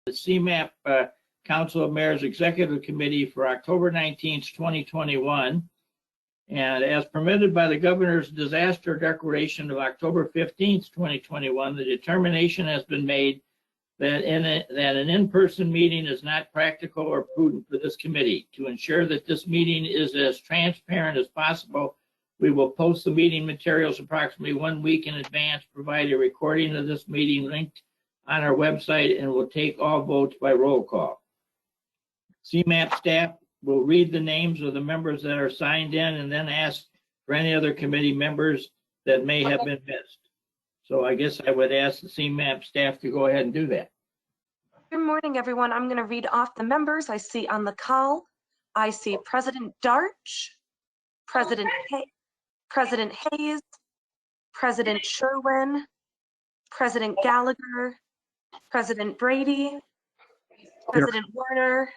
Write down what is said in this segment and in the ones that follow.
the CMAP Council of Mayors Executive Committee for October 19th, 2021. And as permitted by the Governor's Disaster Declaration of October 15th, 2021, the determination has been made that an in-person meeting is not practical or prudent for this committee. To ensure that this meeting is as transparent as possible, we will post the meeting materials approximately 1 week in advance, provide a recording of this meeting linked on our website, and will take all votes by roll call. CMAP staff will read the names of the members that are signed in and then ask for any other committee members that may have been missed. So I guess I would ask the CMAP staff to go ahead and do that. Good morning, everyone. I'm going to read off the members I see on the call. I see President Darch, President Hayes, President Sherwin, President Gallagher, President Brady, President Warner,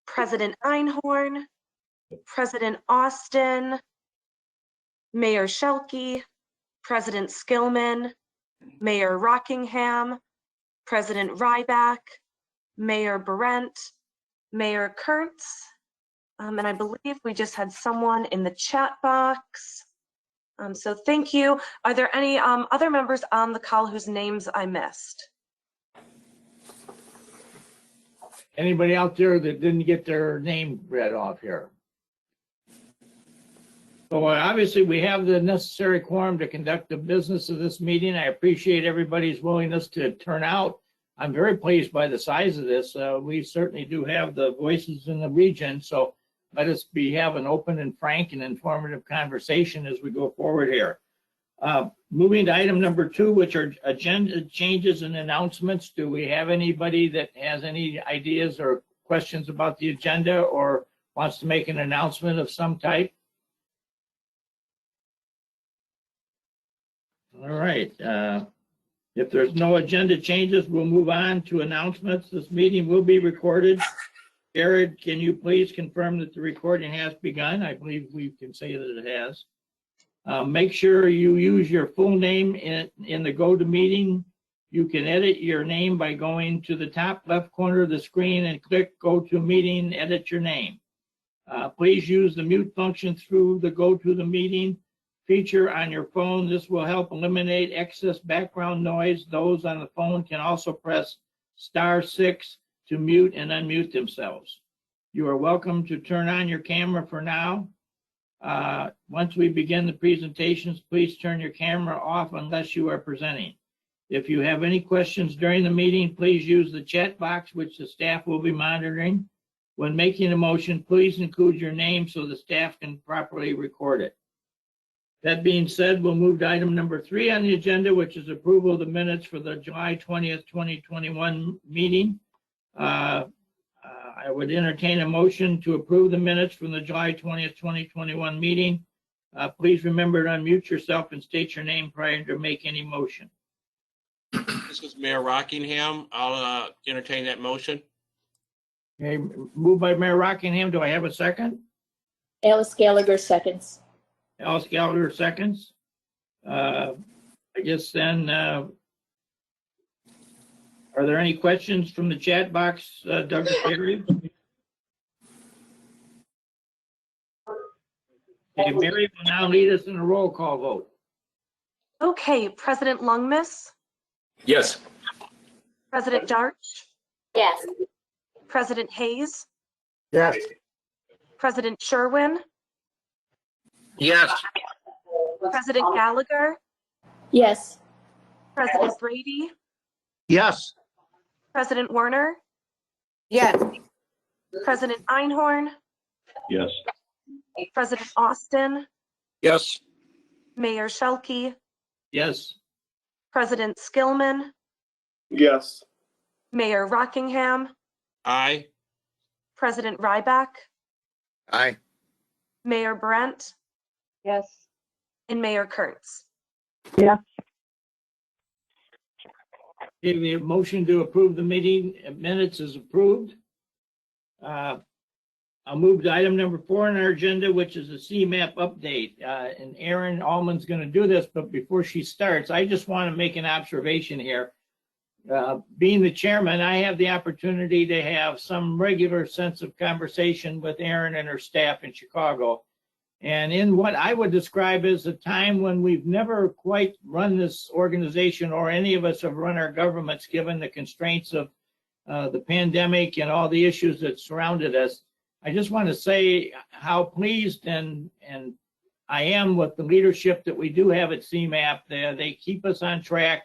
President Einhorn, President Austin, Mayor Schelke, President Skillman, Mayor Rockingham, President Ryback, Mayor Berent, Mayor Kurtz, and I believe we just had someone in the chat box. So thank you. Are there any other members on the call whose names I missed? Anybody out there that didn't get their name read off here? So obviously we have the necessary quorum to conduct the business of this meeting. I appreciate everybody's willingness to turn out. I'm very pleased by the size of this. We certainly do have the voices in the region, so let us have an open and frank and informative conversation as we go forward here. Moving to item number 2, which are agenda changes and announcements. Do we have anybody that has any ideas or questions about the agenda or wants to make an announcement of some type? All right. If there's no agenda changes, we'll move on to announcements. This meeting will be recorded. Jared, can you please confirm that the recording has begun? I believe we can say that it has. Make sure you use your full name in the GoToMeeting. You can edit your name by going to the top left corner of the screen and click GoToMeeting, edit your name. Please use the mute function through the GoToMeeting feature on your phone. This will help eliminate excess background noise. Those on the phone can also press *6 to mute and unmute themselves. You are welcome to turn on your camera for now. Once we begin the presentations, please turn your camera off unless you are presenting. If you have any questions during the meeting, please use the chat box, which the staff will be monitoring. When making a motion, please include your name so the staff can properly record it. That being said, we'll move to item number 3 on the agenda, which is approval of the minutes for the July 20th, 2021 meeting. I would entertain a motion to approve the minutes from the July 20th, 2021 meeting. Please remember to unmute yourself and state your name prior to make any motion. This is Mayor Rockingham. I'll entertain that motion. Okay, moved by Mayor Rockingham. Do I have a second? Alice Gallagher seconds. Alice Gallagher seconds. I guess then, are there any questions from the chat box, Douglas Perry? Okay, Mary will now lead us in a roll call vote. Okay, President Lungmiss, Yes. President Darch, Yes. President Hayes, Yes. President Sherwin, Yes. President Gallagher, Yes. President Brady, Yes. President Warner, Yes. President Einhorn, Yes. President Austin, Yes. Mayor Schelke, Yes. President Skillman, Yes. Mayor Rockingham, Aye. President Ryback, Aye. Mayor Berent, Yes. and Mayor Kurtz. Yeah. The motion to approve the meeting minutes is approved. I'll move to item number 4 on our agenda, which is a CMAP update. And Erin Allman's going to do this, but before she starts, I just want to make an observation here. being the chairman, I have the opportunity to have some regular sense of conversation with Erin and her staff in Chicago. And in what I would describe as a time when we've never quite run this organization, or any of us have run our governments, given the constraints of the pandemic and all the issues that surrounded us. I just want to say how pleased and I am with the leadership that we do have at CMAP. They keep us on track.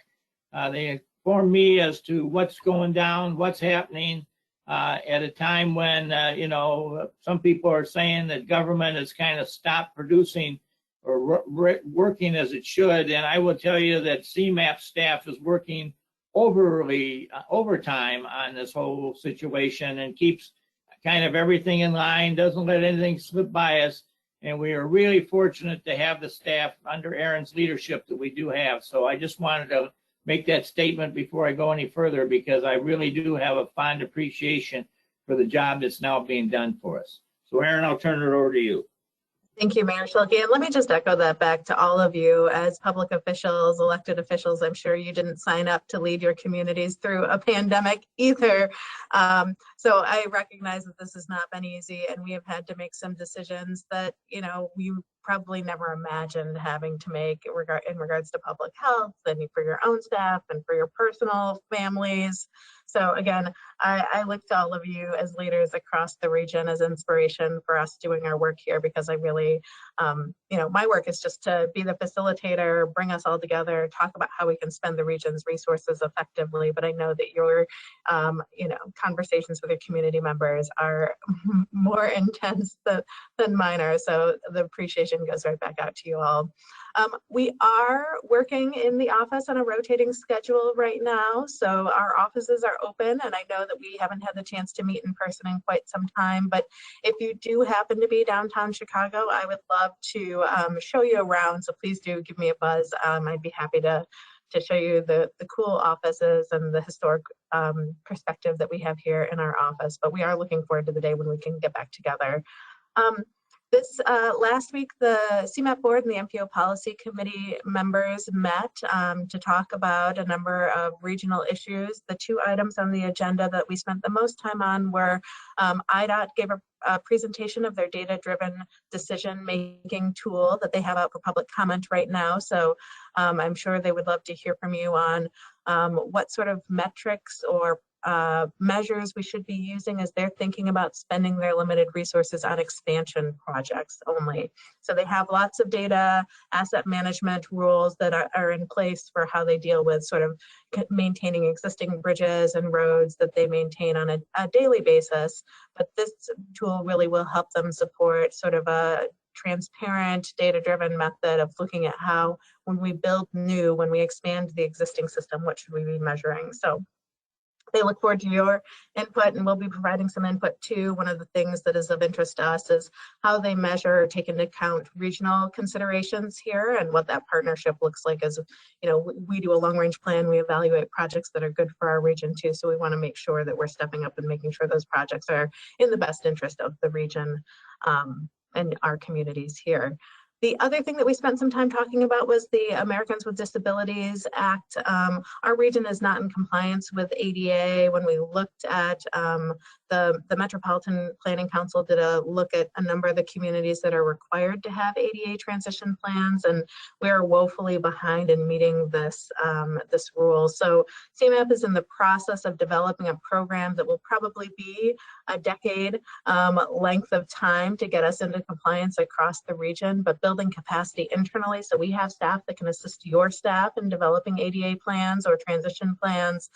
They inform me as to what's going down, what's happening at a time when, you know, some people are saying that government has kind of stopped producing or working as it should. And I will tell you that CMAP staff is working overtime on this whole situation and keeps kind of everything in line, doesn't let anything slip by us. And we are really fortunate to have the staff under Erin's leadership that we do have. So I just wanted to make that statement before I go any further, because I really do have a fond appreciation for the job that's now being done for us. So Erin, I'll turn it over to you. Thank you, Mayor Schilke. And let me just echo that back to all of you as public officials, elected officials. I'm sure you didn't sign up to lead your communities through a pandemic either. So I recognize that this has not been easy, and we have had to make some decisions that, you know, we probably never imagined having to make in regards to public health and for your own staff and for your personal families. So again, I look to all of you as leaders across the region as inspiration for us doing our work here, because I really, you know, my work is just to be the facilitator, bring us all together, talk about how we can spend the region's resources effectively. But I know that your, you know, conversations with your community members are more intense than mine are. So the appreciation goes right back out to you all. We are working in the office on a rotating schedule right now. So our offices are open, and I know that we haven't had the chance to meet in person in quite some time, but if you do happen to be downtown Chicago, I would love to show you around. So please do give me a buzz. I'd be happy to show you the cool offices and the historic perspective that we have here in our office. But we are looking forward to the day when we can get back together. This last week, the CMAP board and the MPO policy committee members met to talk about a number of regional issues. The two items on the agenda that we spent the most time on were IDOT gave a presentation of their data-driven decision-making tool that they have out for public comment right now. So I'm sure they would love to hear from you on what sort of metrics or measures we should be using as they're thinking about spending their limited resources on expansion projects only. So they have lots of data, asset management rules that are in place for how they deal with sort of maintaining existing bridges and roads that they maintain on a daily basis. But this tool really will help them support sort of a transparent, data-driven method of looking at how, when we build new, when we expand the existing system, what should we be measuring? So they look forward to your input, and we'll be providing some input too. One of the things that is of interest to us is how they measure, take into account regional considerations here, and what that partnership looks like. As you know, we do a long-range plan, we evaluate projects that are good for our region too, so we want to make sure that we're stepping up and making sure those projects are in the best interest of the region and our communities here. The other thing that we spent some time talking about was the Americans with Disabilities Act. Our region is not in compliance with ADA. When we looked at the Metropolitan Planning Council did a look at a number of the communities that are required to have ADA transition plans, and we are woefully behind in meeting this, this rule. So CMAP is in the process of developing a program that will probably be a decade length of time to get us into compliance across the region, but building capacity internally. So we have staff that can assist your staff in developing ADA plans or transition plans.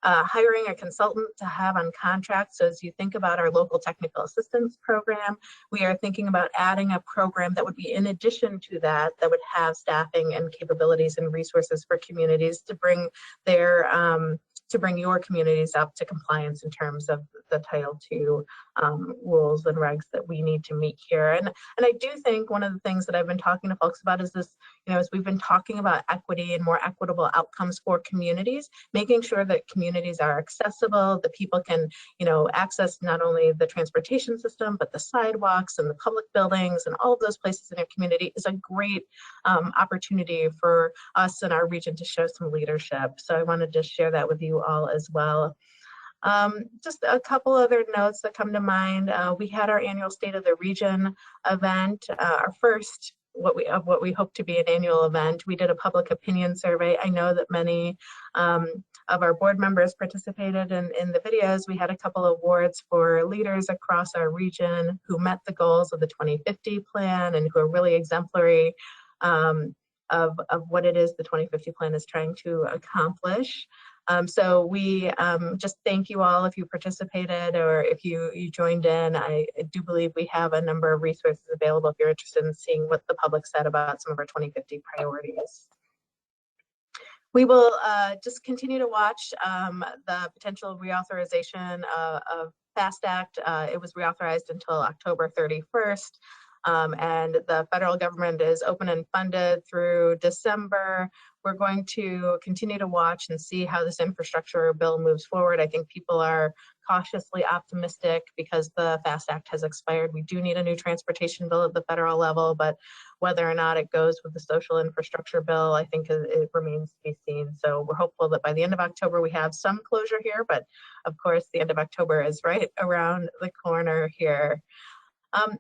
Hiring a consultant to have on contract. So as you think about our local technical assistance program, we are thinking about adding a program that would be in addition to that, that would have staffing and capabilities and resources for communities to bring their to bring your communities up to compliance in terms of the Title II rules and regs that we need to meet here. And I do think one of the things that I've been talking to folks about is this, as we've been talking about equity and more equitable outcomes for communities, making sure that communities are accessible, that people can, access not only the transportation system, but the sidewalks and the public buildings and all of those places in your community is a great opportunity for us and our region to show some leadership. So I wanted to share that with you all as well. Just a couple other notes that come to mind. We had our annual State of the Region event, our first what we hope to be an annual event. We did a public opinion survey. I know that many of our board members participated in the videos. We had a couple of awards for leaders across our region who met the goals of the 2050 plan and who are really exemplary of what it is the 2050 plan is trying to accomplish. So we just thank you all if you participated or if you joined in. I do believe we have a number of resources available if you're interested in seeing what the public said about some of our 2050 priorities. We will just continue to watch the potential reauthorization of FAST Act. It was reauthorized until October 31st. And the federal government is open and funded through December. We're going to continue to watch and see how this infrastructure bill moves forward. I think people are cautiously optimistic because the FAST Act has expired. We do need a new transportation bill at the federal level, but whether or not it goes with the social infrastructure bill, I think it remains to be seen. So we're hopeful that by the end of October, we have some closure here, but of course, the end of October is right around the corner here.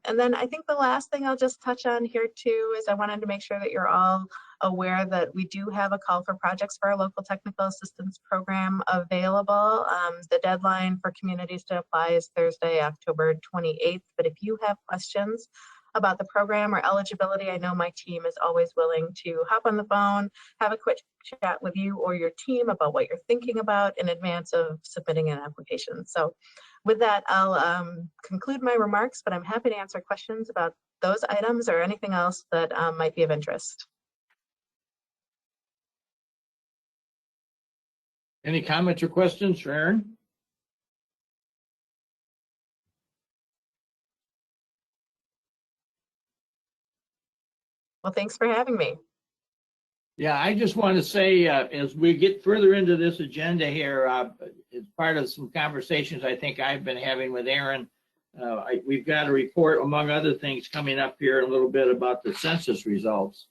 And then I think the last thing I'll just touch on here too is I wanted to make sure that you're all aware that we do have a call for projects for our local technical assistance program available. The deadline for communities to apply is Thursday, October 28th. But if you have questions about the program or eligibility, I know my team is always willing to hop on the phone, have a quick chat with you or your team about what you're thinking about in advance of submitting an application. So with that, I'll conclude my remarks, but I'm happy to answer questions about those items or anything else that might be of interest. Any comments or questions for Aaron? Well, thanks for having me. Yeah, I just want to say, as we get further into this agenda here, as part of some conversations I think I've been having with Aaron, we've got a report, among other things, coming up here in a little bit about the census results.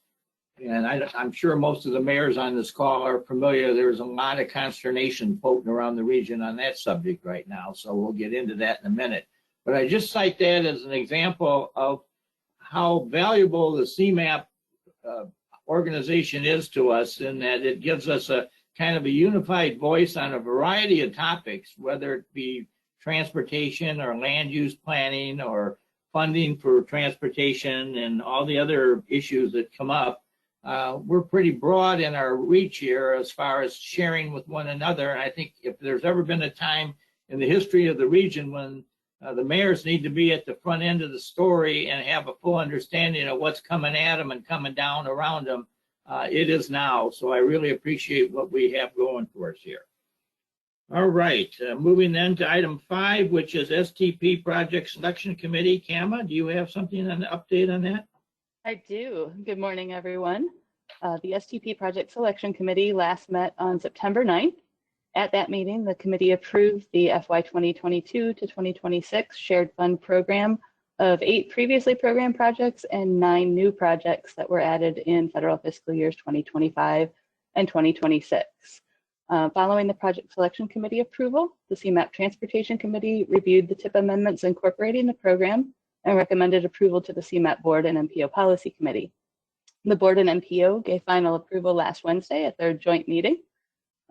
And I'm sure most of the mayors on this call are familiar. There's a lot of consternation floating around the region on that subject right now. So we'll get into that in a minute. But I just cite that as an example of how valuable the CMAP organization is to us, in that it gives us a kind of a unified voice on a variety of topics, whether it be transportation or land use planning or funding for transportation and all the other issues that come up. We're pretty broad in our reach here as far as sharing with one another. And I think if there's ever been a time in the history of the region when the mayors need to be at the front end of the story and have a full understanding of what's coming at them and coming down around them, it is now. So I really appreciate what we have going for us here. All right, moving then to item 5, which is STP Project Selection Committee. Kama, do you have something on the update on that? I do. Good morning, everyone. The STP Project Selection Committee last met on September 9th. At that meeting, the committee approved the FY 2022 to 2026 shared fund program of 8 previously programmed projects and 9 new projects that were added in federal fiscal years 2025 and 2026. Following the Project Selection Committee approval, the CMAP Transportation Committee reviewed the TIP amendments incorporating the program and recommended approval to the CMAP Board and MPO Policy Committee. The Board and MPO gave final approval last Wednesday at their joint meeting.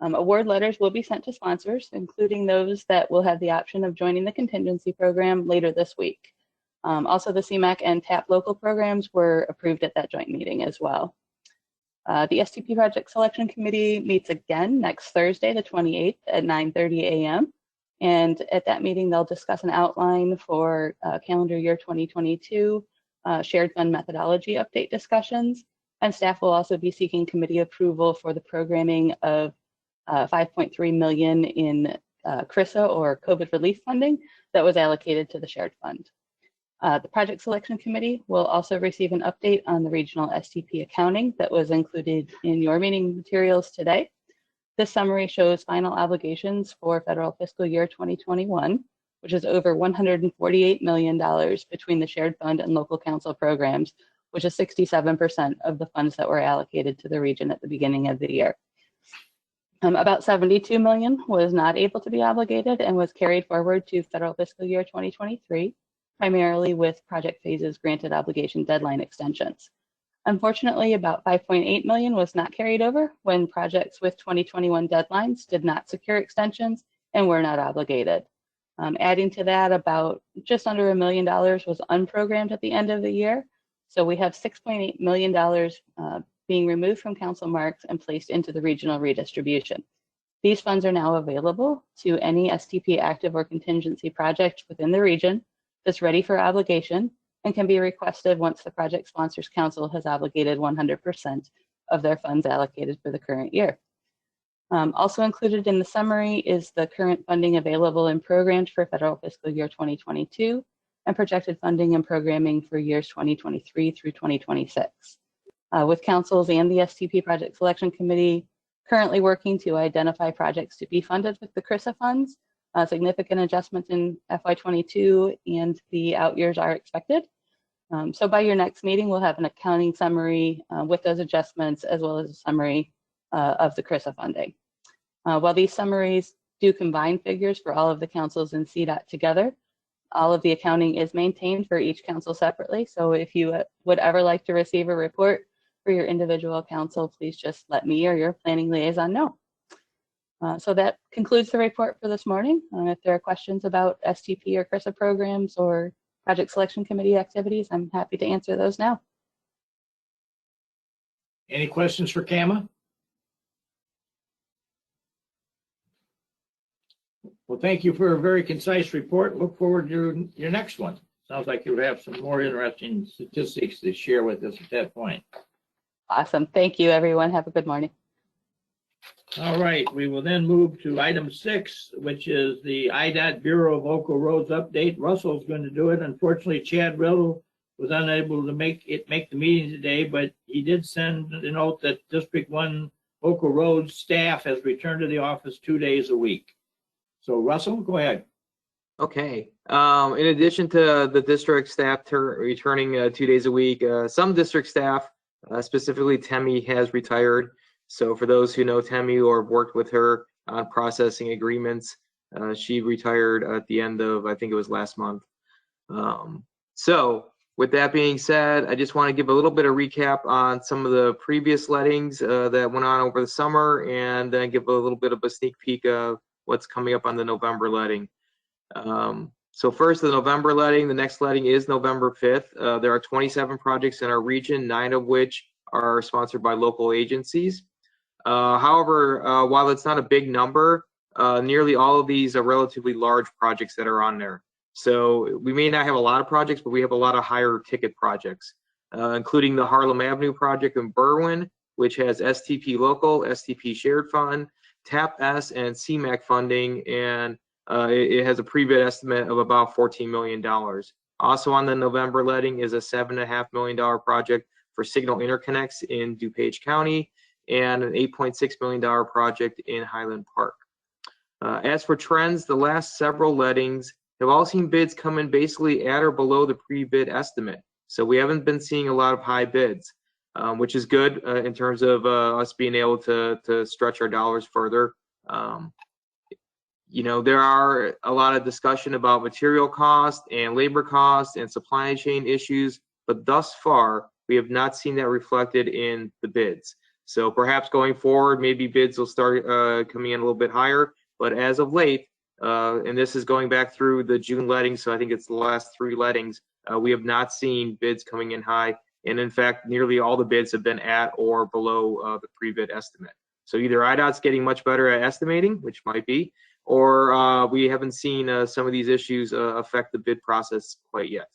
Award letters will be sent to sponsors, including those that will have the option of joining the contingency program later this week. Also, the CMAC and TAP local programs were approved at that joint meeting as well. The STP Project Selection Committee meets again next Thursday, the 28th at 9:30 a.m. And at that meeting, they'll discuss an outline for calendar year 2022 shared fund methodology update discussions. And staff will also be seeking committee approval for the programming of $5.3 million in CRISA or COVID relief funding that was allocated to the shared fund. The Project Selection Committee will also receive an update on the regional STP accounting that was included in your meeting materials today. This summary shows final obligations for federal fiscal year 2021, which is over $148 million between the shared fund and local council programs, which is 67% of the funds that were allocated to the region at the beginning of the year. About $72 million was not able to be obligated and was carried forward to federal fiscal year 2023, primarily with project phases granted obligation deadline extensions. Unfortunately, about $5.8 million was not carried over when projects with 2021 deadlines did not secure extensions and were not obligated. Adding to that, about just under $1 million was unprogrammed at the end of the year. So we have $6.8 million being removed from council marks and placed into the regional redistribution. These funds are now available to any STP active or contingency project within the region that's ready for obligation and can be requested once the project sponsors council has obligated 100% of their funds allocated for the current year. Also included in the summary is the current funding available and programmed for federal fiscal year 2022 and projected funding and programming for years 2023 through 2026. With councils and the STP Project Selection Committee currently working to identify projects to be funded with the CRISA funds, significant adjustments in FY22 and the out years are expected. So by your next meeting, we'll have an accounting summary with those adjustments as well as a summary of the CRISA funding. While these summaries do combine figures for all of the councils in CDOT together, all of the accounting is maintained for each council separately. So if you would ever like to receive a report for your individual council, please just let me or your planning liaison know. So that concludes the report for this morning. If there are questions about STP or CRISA programs or Project Selection Committee activities, I'm happy to answer those now. Any questions for Kama? Well, thank you for a very concise report. Look forward to your next one. Sounds like you have some more interesting statistics to share with us at that point. Awesome. Thank you, everyone. Have a good morning. All right, we will then move to item 6, which is the IDOT Bureau of Local Roads update. Russell's going to do it. Unfortunately, Chad Riddle was unable to make the meeting today, but he did send a note that District 1 Local Roads staff has returned to the office 2 days a week. So Russell, go ahead. Okay. In addition to the district staff returning 2 days a week, some district staff, specifically Temi, has retired. So for those who know Temi or have worked with her on processing agreements, she retired at the end of, I think it was last month. So with that being said, I just want to give a little bit of recap on some of the previous lettings that went on over the summer, and then give a little bit of a sneak peek of what's coming up on the November letting. So first, the November letting. The next letting is November 5th. There are 27 projects in our region, 9 of which are sponsored by local agencies. However, while it's not a big number, nearly all of these are relatively large projects that are on there. So we may not have a lot of projects, but we have a lot of higher ticket projects, including the Harlem Avenue project in Berwyn, which has STP local, STP shared fund, TAP-S, and CMAC funding, and it has a pre-bid estimate of about $14 million. Also on the November letting is a $7.5 million project for signal interconnects in DuPage County, and an $8.6 million project in Highland Park. As for trends, the last several lettings have all seen bids come in basically at or below the pre-bid estimate. So we haven't been seeing a lot of high bids, which is good in terms of us being able to stretch our dollars further. You know, there are a lot of discussion about material cost and labor cost and supply chain issues, but thus far, we have not seen that reflected in the bids. So perhaps going forward, maybe bids will start coming in a little bit higher. But as of late, and this is going back through the June letting, so I think it's the last 3 lettings, we have not seen bids coming in high. And in fact, nearly all the bids have been at or below the pre-bid estimate. So either IDOT's getting much better at estimating, which might be, or we haven't seen some of these issues affect the bid process quite yet.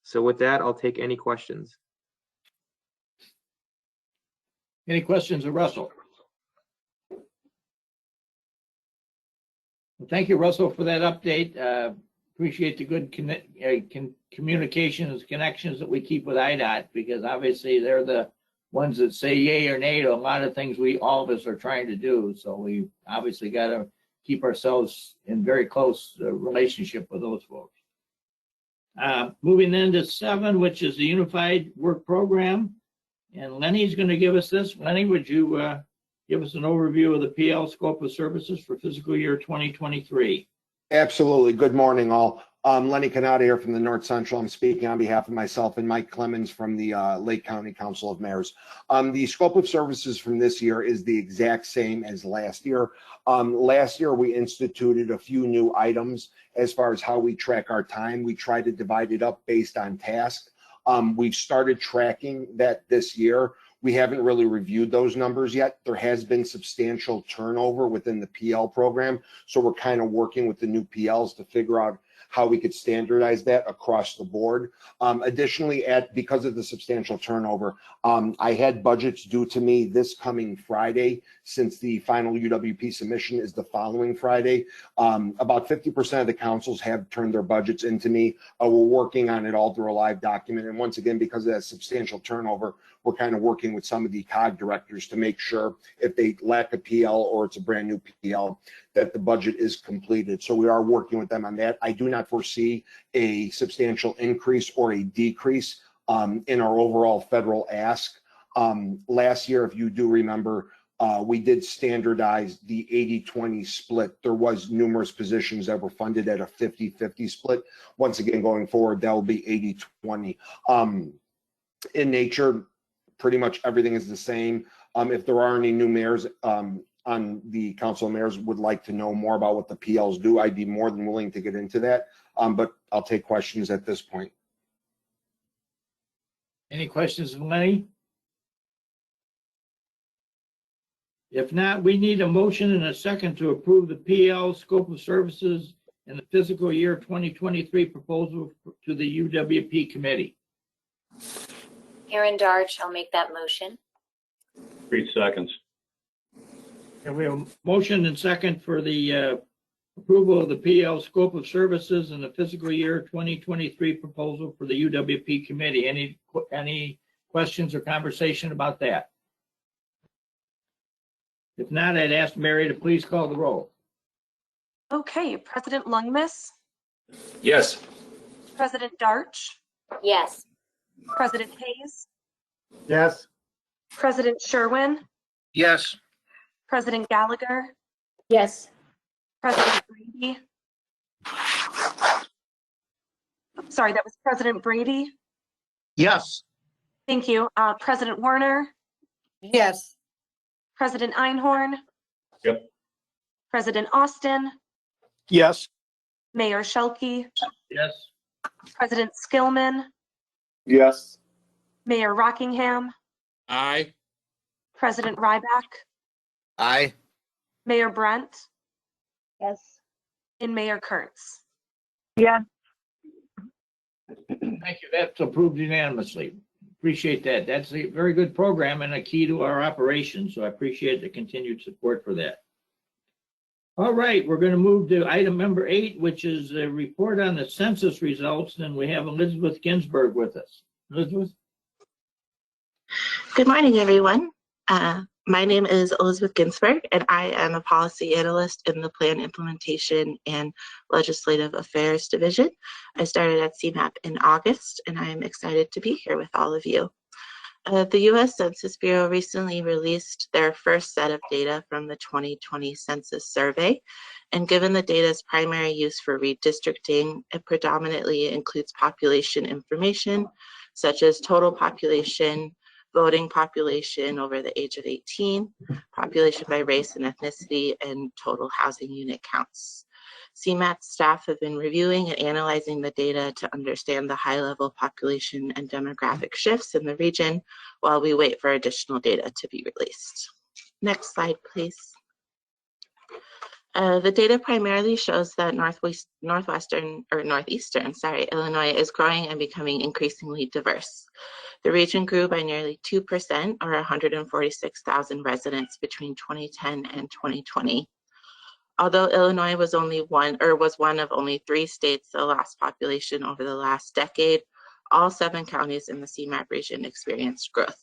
So with that, I'll take any questions. Any questions of Russell? Well, thank you, Russell, for that update. appreciate the good communications, connections that we keep with IDOT, because obviously they're the ones that say yay or nay to a lot of things all of us are trying to do. So we obviously got to keep ourselves in very close relationship with those folks. Moving then to 7, which is the Unified Work Program. And Lenny's going to give us this. Lenny, would you give us an overview of the PL scope of services for fiscal year 2023? Absolutely. Good morning, all. Lenny Canada here from the North Central. I'm speaking on behalf of myself and Mike Clemens from the Lake County Council of Mayors. The scope of services from this year is the exact same as last year. Last year, we instituted a few new items as far as how we track our time. We try to divide it up based on task. We've started tracking that this year. We haven't really reviewed those numbers yet. There has been substantial turnover within the PL program. So we're kind of working with the new PLs to figure out how we could standardize that across the board. Additionally, because of the substantial turnover, I had budgets due to me this coming Friday, since the final UWP submission is the following Friday. About 50% of the councils have turned their budgets into me. We're working on it all through a live document. And once again, because of that substantial turnover, we're kind of working with some of the COG directors to make sure if they lack a PL or it's a brand new PL, that the budget is completed. So we are working with them on that. I do not foresee a substantial increase or a decrease in our overall federal ask. Last year, if you do remember, we did standardize the 80-20 split. There was numerous positions that were funded at a 50-50 split. Once again, going forward, that will be 80-20. In nature, pretty much everything is the same. If there are any new mayors on the Council of Mayors would like to know more about what the PLs do, I'd be more than willing to get into that. But I'll take questions at this point. Any questions of Lenny? If not, we need a motion and a second to approve the PL scope of services in the fiscal year 2023 proposal to the UWP committee. Aaron Darch, I'll make that motion. 3 seconds. And we have a motion and second for the approval of the PL scope of services in the fiscal year 2023 proposal for the UWP committee. Any questions or conversation about that? If not, I'd ask Mary to please call the roll. Okay, President Lungmas, Yes. President Darch, Yes. President Hayes, Yes. President Sherwin, Yes. President Gallagher, Yes. President Brady. Sorry, that was President Brady. Yes. Thank you. President Warner, Yes. President Einhorn. Yep. President Austin, Yes. Mayor Shelkey, Yes. President Skillman, Yes. Mayor Rockingham, Aye. President Ryback, Aye. Mayor Brent, Yes. and Mayor Kurtz. Yes. Thank you. That's approved unanimously. Appreciate that. That's a very good program and a key to our operation. So I appreciate the continued support for that. All right, we're going to move to item number 8, which is a report on the census results. And we have Elizabeth Ginsburg with us. Elizabeth? Good morning, everyone. My name is Elizabeth Ginsburg, and I am a policy analyst in the Plan Implementation and Legislative Affairs Division. I started at CMAP in August, and I am excited to be here with all of you. The U.S. Census Bureau recently released their first set of data from the 2020 Census Survey, and given the data's primary use for redistricting, it predominantly includes population information, such as total population, voting population over the age of 18, population by race and ethnicity, and total housing unit counts. CMAP staff have been reviewing and analyzing the data to understand the high-level population and demographic shifts in the region while we wait for additional data to be released. Next slide, please. The data primarily shows that northeastern Illinois is growing and becoming increasingly diverse. The region grew by nearly 2%, or 146,000 residents between 2010 and 2020. Although Illinois was one of only 3 states that lost population over the last decade, all 7 counties in the CMAP region experienced growth.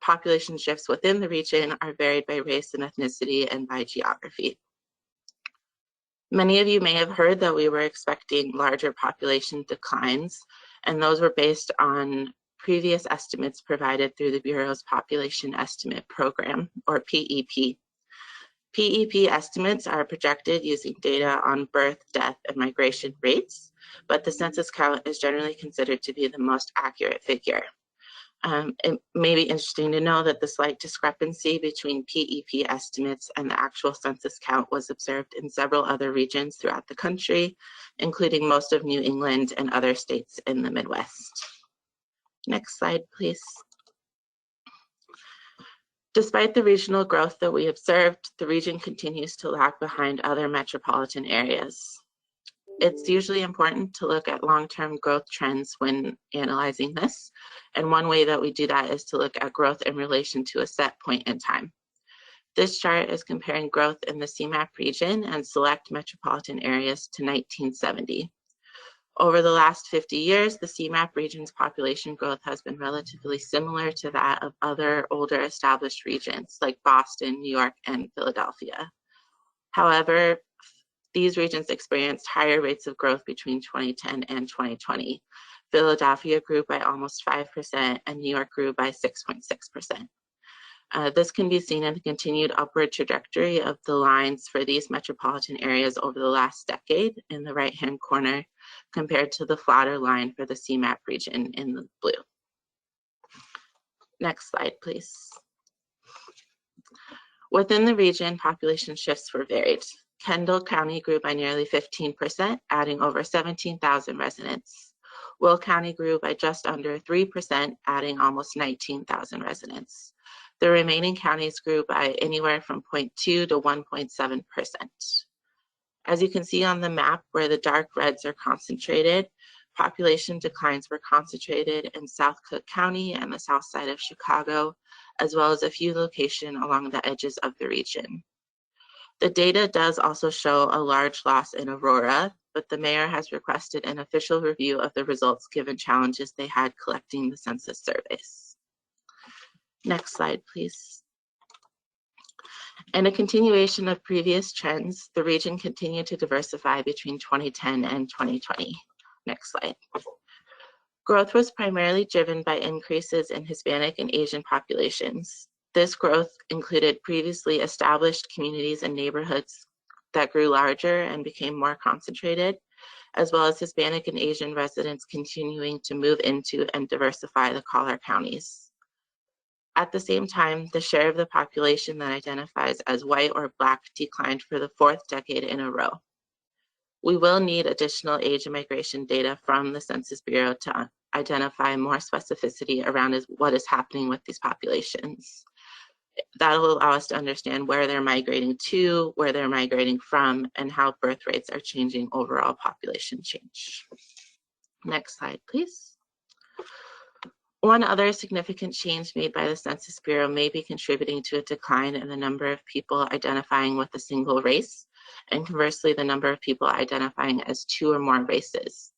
Population shifts within the region are varied by race and ethnicity and by geography. Many of you may have heard that we were expecting larger population declines, and those were based on previous estimates provided through the Bureau's Population Estimate Program, or PEP. PEP estimates are projected using data on birth, death, and migration rates, but the census count is generally considered to be the most accurate figure. It may be interesting to know that the slight discrepancy between PEP estimates and the actual census count was observed in several other regions throughout the country, including most of New England and other states in the Midwest. Next slide, please. Despite the regional growth that we observed, the region continues to lag behind other metropolitan areas. It's usually important to look at long-term growth trends when analyzing this, and one way that we do that is to look at growth in relation to a set point in time. This chart is comparing growth in the CMAP region and select metropolitan areas to 1970. Over the last 50 years, the CMAP region's population growth has been relatively similar to that of other older established regions like Boston, New York, and Philadelphia. However, these regions experienced higher rates of growth between 2010 and 2020. Philadelphia grew by almost 5% and New York grew by 6.6%. This can be seen in the continued upward trajectory of the lines for these metropolitan areas over the last decade in the right-hand corner, compared to the flatter line for the CMAP region in the blue. Next slide, please. Within the region, population shifts were varied. Kendall County grew by nearly 15%, adding over 17,000 residents. Will County grew by just under 3%, adding almost 19,000 residents. The remaining counties grew by anywhere from 0.2 to 1.7%. As you can see on the map where the dark reds are concentrated, population declines were concentrated in South Cook County and the south side of Chicago, as well as a few locations along the edges of the region. The data does also show a large loss in Aurora, but the mayor has requested an official review of the results given challenges they had collecting the census surveys. Next slide, please. In a continuation of previous trends, the region continued to diversify between 2010 and 2020. Next slide. Growth was primarily driven by increases in Hispanic and Asian populations. This growth included previously established communities and neighborhoods that grew larger and became more concentrated, as well as Hispanic and Asian residents continuing to move into and diversify the Collar counties. At the same time, the share of the population that identifies as white or Black declined for the 4th decade in a row. We will need additional age and migration data from the Census Bureau to identify more specificity around what is happening with these populations. That will allow us to understand where they're migrating to, where they're migrating from, and how birth rates are changing overall population change. Next slide, please. One other significant change made by the Census Bureau may be contributing to a decline in the number of people identifying with a single race, and conversely, the number of people identifying as 2 or more races.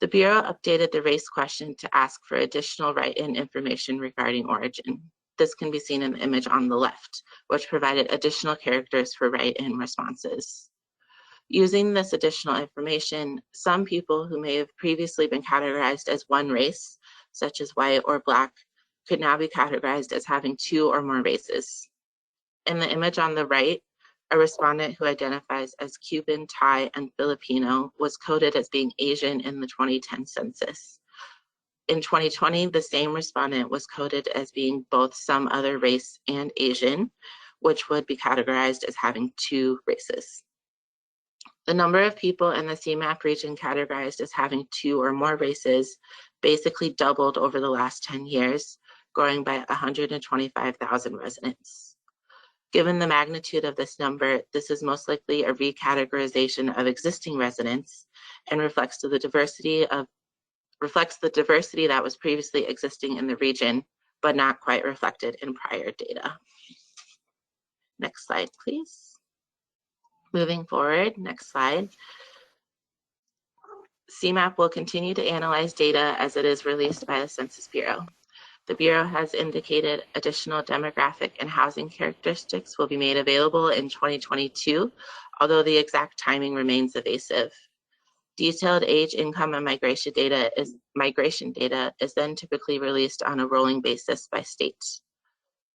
The Bureau updated the race question to ask for additional write-in information regarding origin. This can be seen in the image on the left, which provided additional characters for write-in responses. Using this additional information, some people who may have previously been categorized as one race, such as white or Black, could now be categorized as having 2 or more races. In the image on the right, a respondent who identifies as Cuban, Thai, and Filipino was coded as being Asian in the 2010 census. In 2020, the same respondent was coded as being both some other race and Asian, which would be categorized as having 2 races. The number of people in the CMAP region categorized as having 2 or more races basically doubled over the last 10 years, growing by 125,000 residents. Given the magnitude of this number, this is most likely a recategorization of existing residents and reflects the diversity that was previously existing in the region, but not quite reflected in prior data. Next slide, please. Moving forward, next slide. CMAP will continue to analyze data as it is released by the Census Bureau. The Bureau has indicated additional demographic and housing characteristics will be made available in 2022, although the exact timing remains evasive. Detailed age, income, and migration data is then typically released on a rolling basis by state.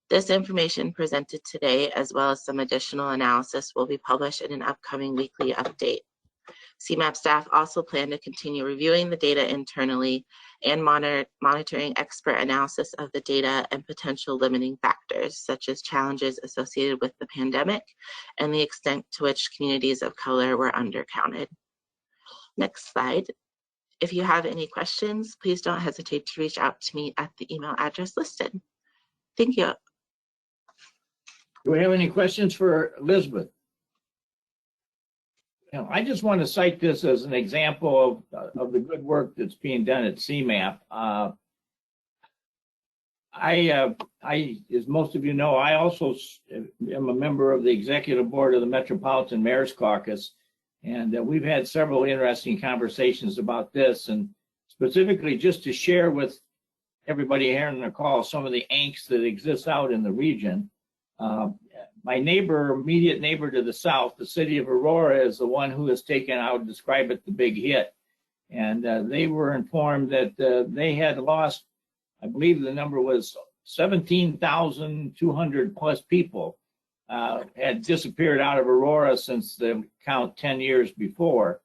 This information presented today, as well as some additional analysis, will be published in an upcoming weekly update. CMAP staff also plan to continue reviewing the data internally and monitoring expert analysis of the data and potential limiting factors, such as challenges associated with the pandemic and the extent to which communities of color were undercounted. Next slide. If you have any questions, please don't hesitate to reach out to me at the email address listed. Thank you. Do we have any questions for Elizabeth? I just want to cite this as an example of the good work that's being done at CMAP. As most of you know, I also am a member of the executive board of the Metropolitan Mayor's Caucus, and we've had several interesting conversations about this, and specifically just to share with everybody here on the call some of the angst that exists out in the region. My immediate neighbor to the south, the city of Aurora, is the one who has taken, I would describe it, the big hit. And they were informed that they had lost, I believe the number was 17,200 plus people had disappeared out of Aurora since the count 10 years before.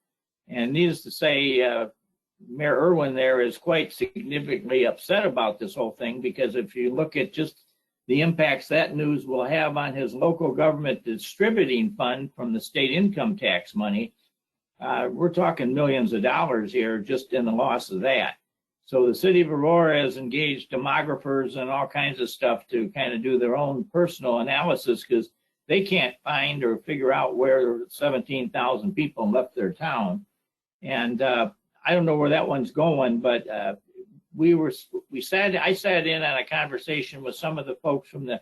And needless to say, Mayor Irwin there is quite significantly upset about this whole thing, because if you look at just the impacts that news will have on his local government distributing fund from the state income tax money, we're talking millions of dollars here just in the loss of that. So the city of Aurora has engaged demographers and all kinds of stuff to kind of do their own personal analysis, because they can't find or figure out where 17,000 people left their town. And I don't know where that one's going, but I sat in on a conversation with some of the folks from the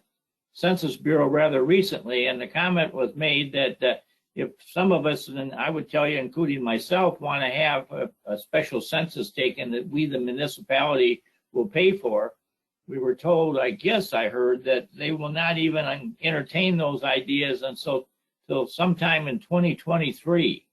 Census Bureau rather recently, and the comment was made that if some of us, and I would tell you, including myself, want to have a special census taken that we, the municipality, will pay for, we were told, I guess I heard, that they will not even entertain those ideas until sometime in 2023.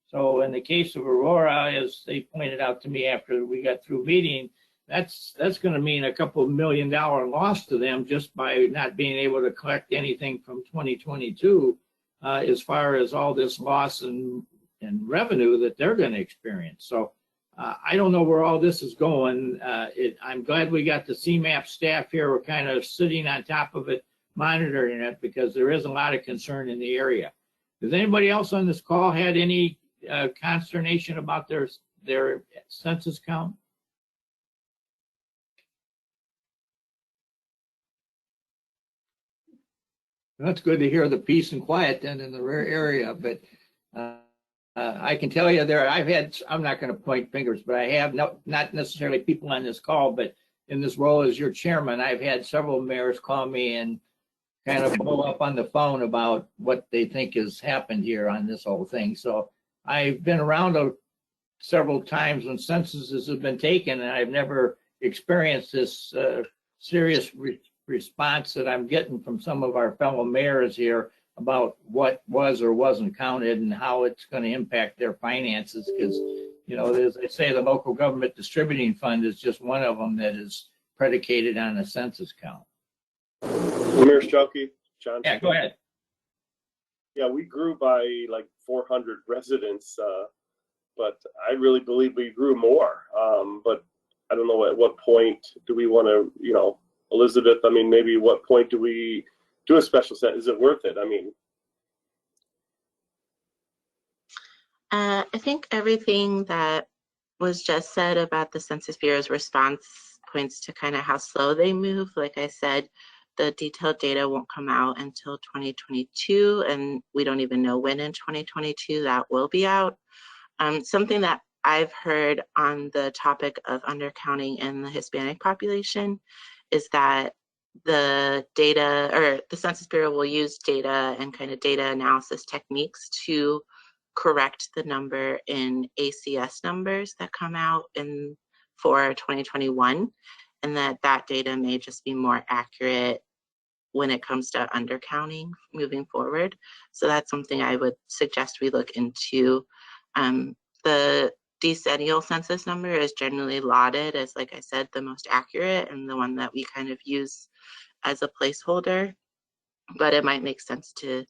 So in the case of Aurora, as they pointed out to me after we got through meeting, that's going to mean a couple $1 million loss to them just by not being able to collect anything from 2022 as far as all this loss and revenue that they're going to experience. So I don't know where all this is going. I'm glad we got the CMAP staff here. We're kind of sitting on top of it, monitoring it, because there is a lot of concern in the area. Does anybody else on this call had any consternation about their census count? That's good to hear the peace and quiet then in the rare area, but I can tell you I'm not going to point fingers, but I have not necessarily people on this call, but in this role as your chairman, I've had several mayors call me and kind of blow up on the phone about what they think has happened here on this whole thing. So I've been around several times when censuses have been taken, and I've never experienced this serious response that I'm getting from some of our fellow mayors here about what was or wasn't counted and how it's going to impact their finances. Because, you know, as I say, the local government distributing fund is just one of them that is predicated on a census count. Mayor Strelke, John. Yeah, go ahead. Yeah, we grew by like 400 residents, but I really believe we grew more. But I don't know at what point do we want to, you know, Elizabeth, I mean, maybe what point do we do a special set? Is it worth it? I mean, I think everything that was just said about the Census Bureau's response points to kind of how slow they move. Like I said, the detailed data won't come out until 2022, and we don't even know when in 2022 that will be out. Something that I've heard on the topic of undercounting in the Hispanic population is that the data, or the Census Bureau will use data and kind of data analysis techniques to correct the number in ACS numbers that come out for 2021, and that data may just be more accurate when it comes to undercounting moving forward. So that's something I would suggest we look into. The decennial census number is generally lauded as, like I said, the most accurate and the one that we kind of use as a placeholder, but it might make sense to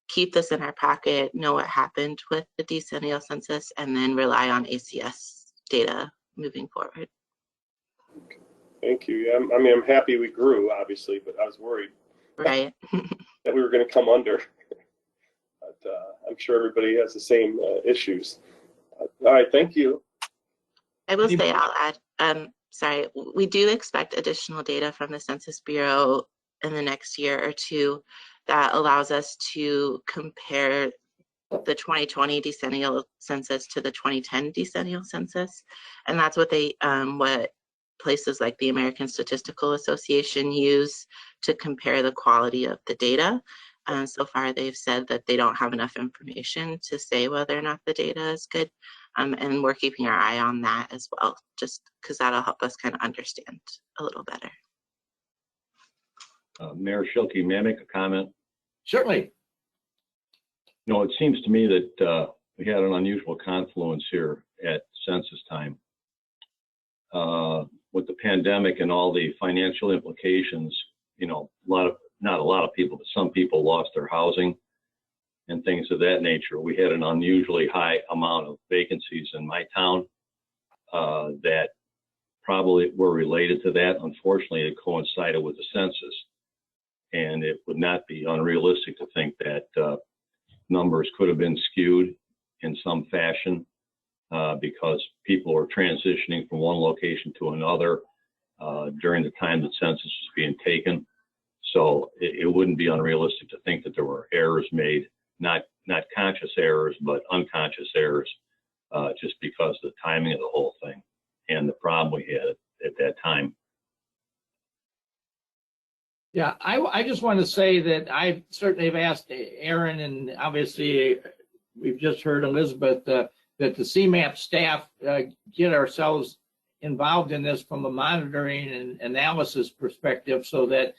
keep this in our pocket, know what happened with the decennial census, and then rely on ACS data moving forward. Thank you. Yeah, I mean, I'm happy we grew, obviously, but I was worried Right. that we were going to come under. But I'm sure everybody has the same issues. All right, thank you. I will say, I'll add, sorry, we do expect additional data from the Census Bureau in the next year or two that allows us to compare the 2020 decennial census to the 2010 decennial census. And that's what what places like the American Statistical Association use to compare the quality of the data. So far, they've said that they don't have enough information to say whether or not the data is good. And we're keeping our eye on that as well, just because that'll help us kind of understand a little better. Mayor Schilke, may I make a comment? Certainly. No, it seems to me that we had an unusual confluence here at census time. With the pandemic and all the financial implications, you know, not a lot of people, but some people lost their housing and things of that nature. We had an unusually high amount of vacancies in my town that probably were related to that. Unfortunately, it coincided with the census, and it would not be unrealistic to think that numbers could have been skewed in some fashion because people were transitioning from one location to another during the time that census was being taken. So it wouldn't be unrealistic to think that there were errors made, not conscious errors, but unconscious errors, just because of the timing of the whole thing and the problem we had at that time. Yeah, I just want to say that I certainly have asked Aaron, and obviously we've just heard Elizabeth, that the CMAP staff get ourselves involved in this from a monitoring and analysis perspective, so that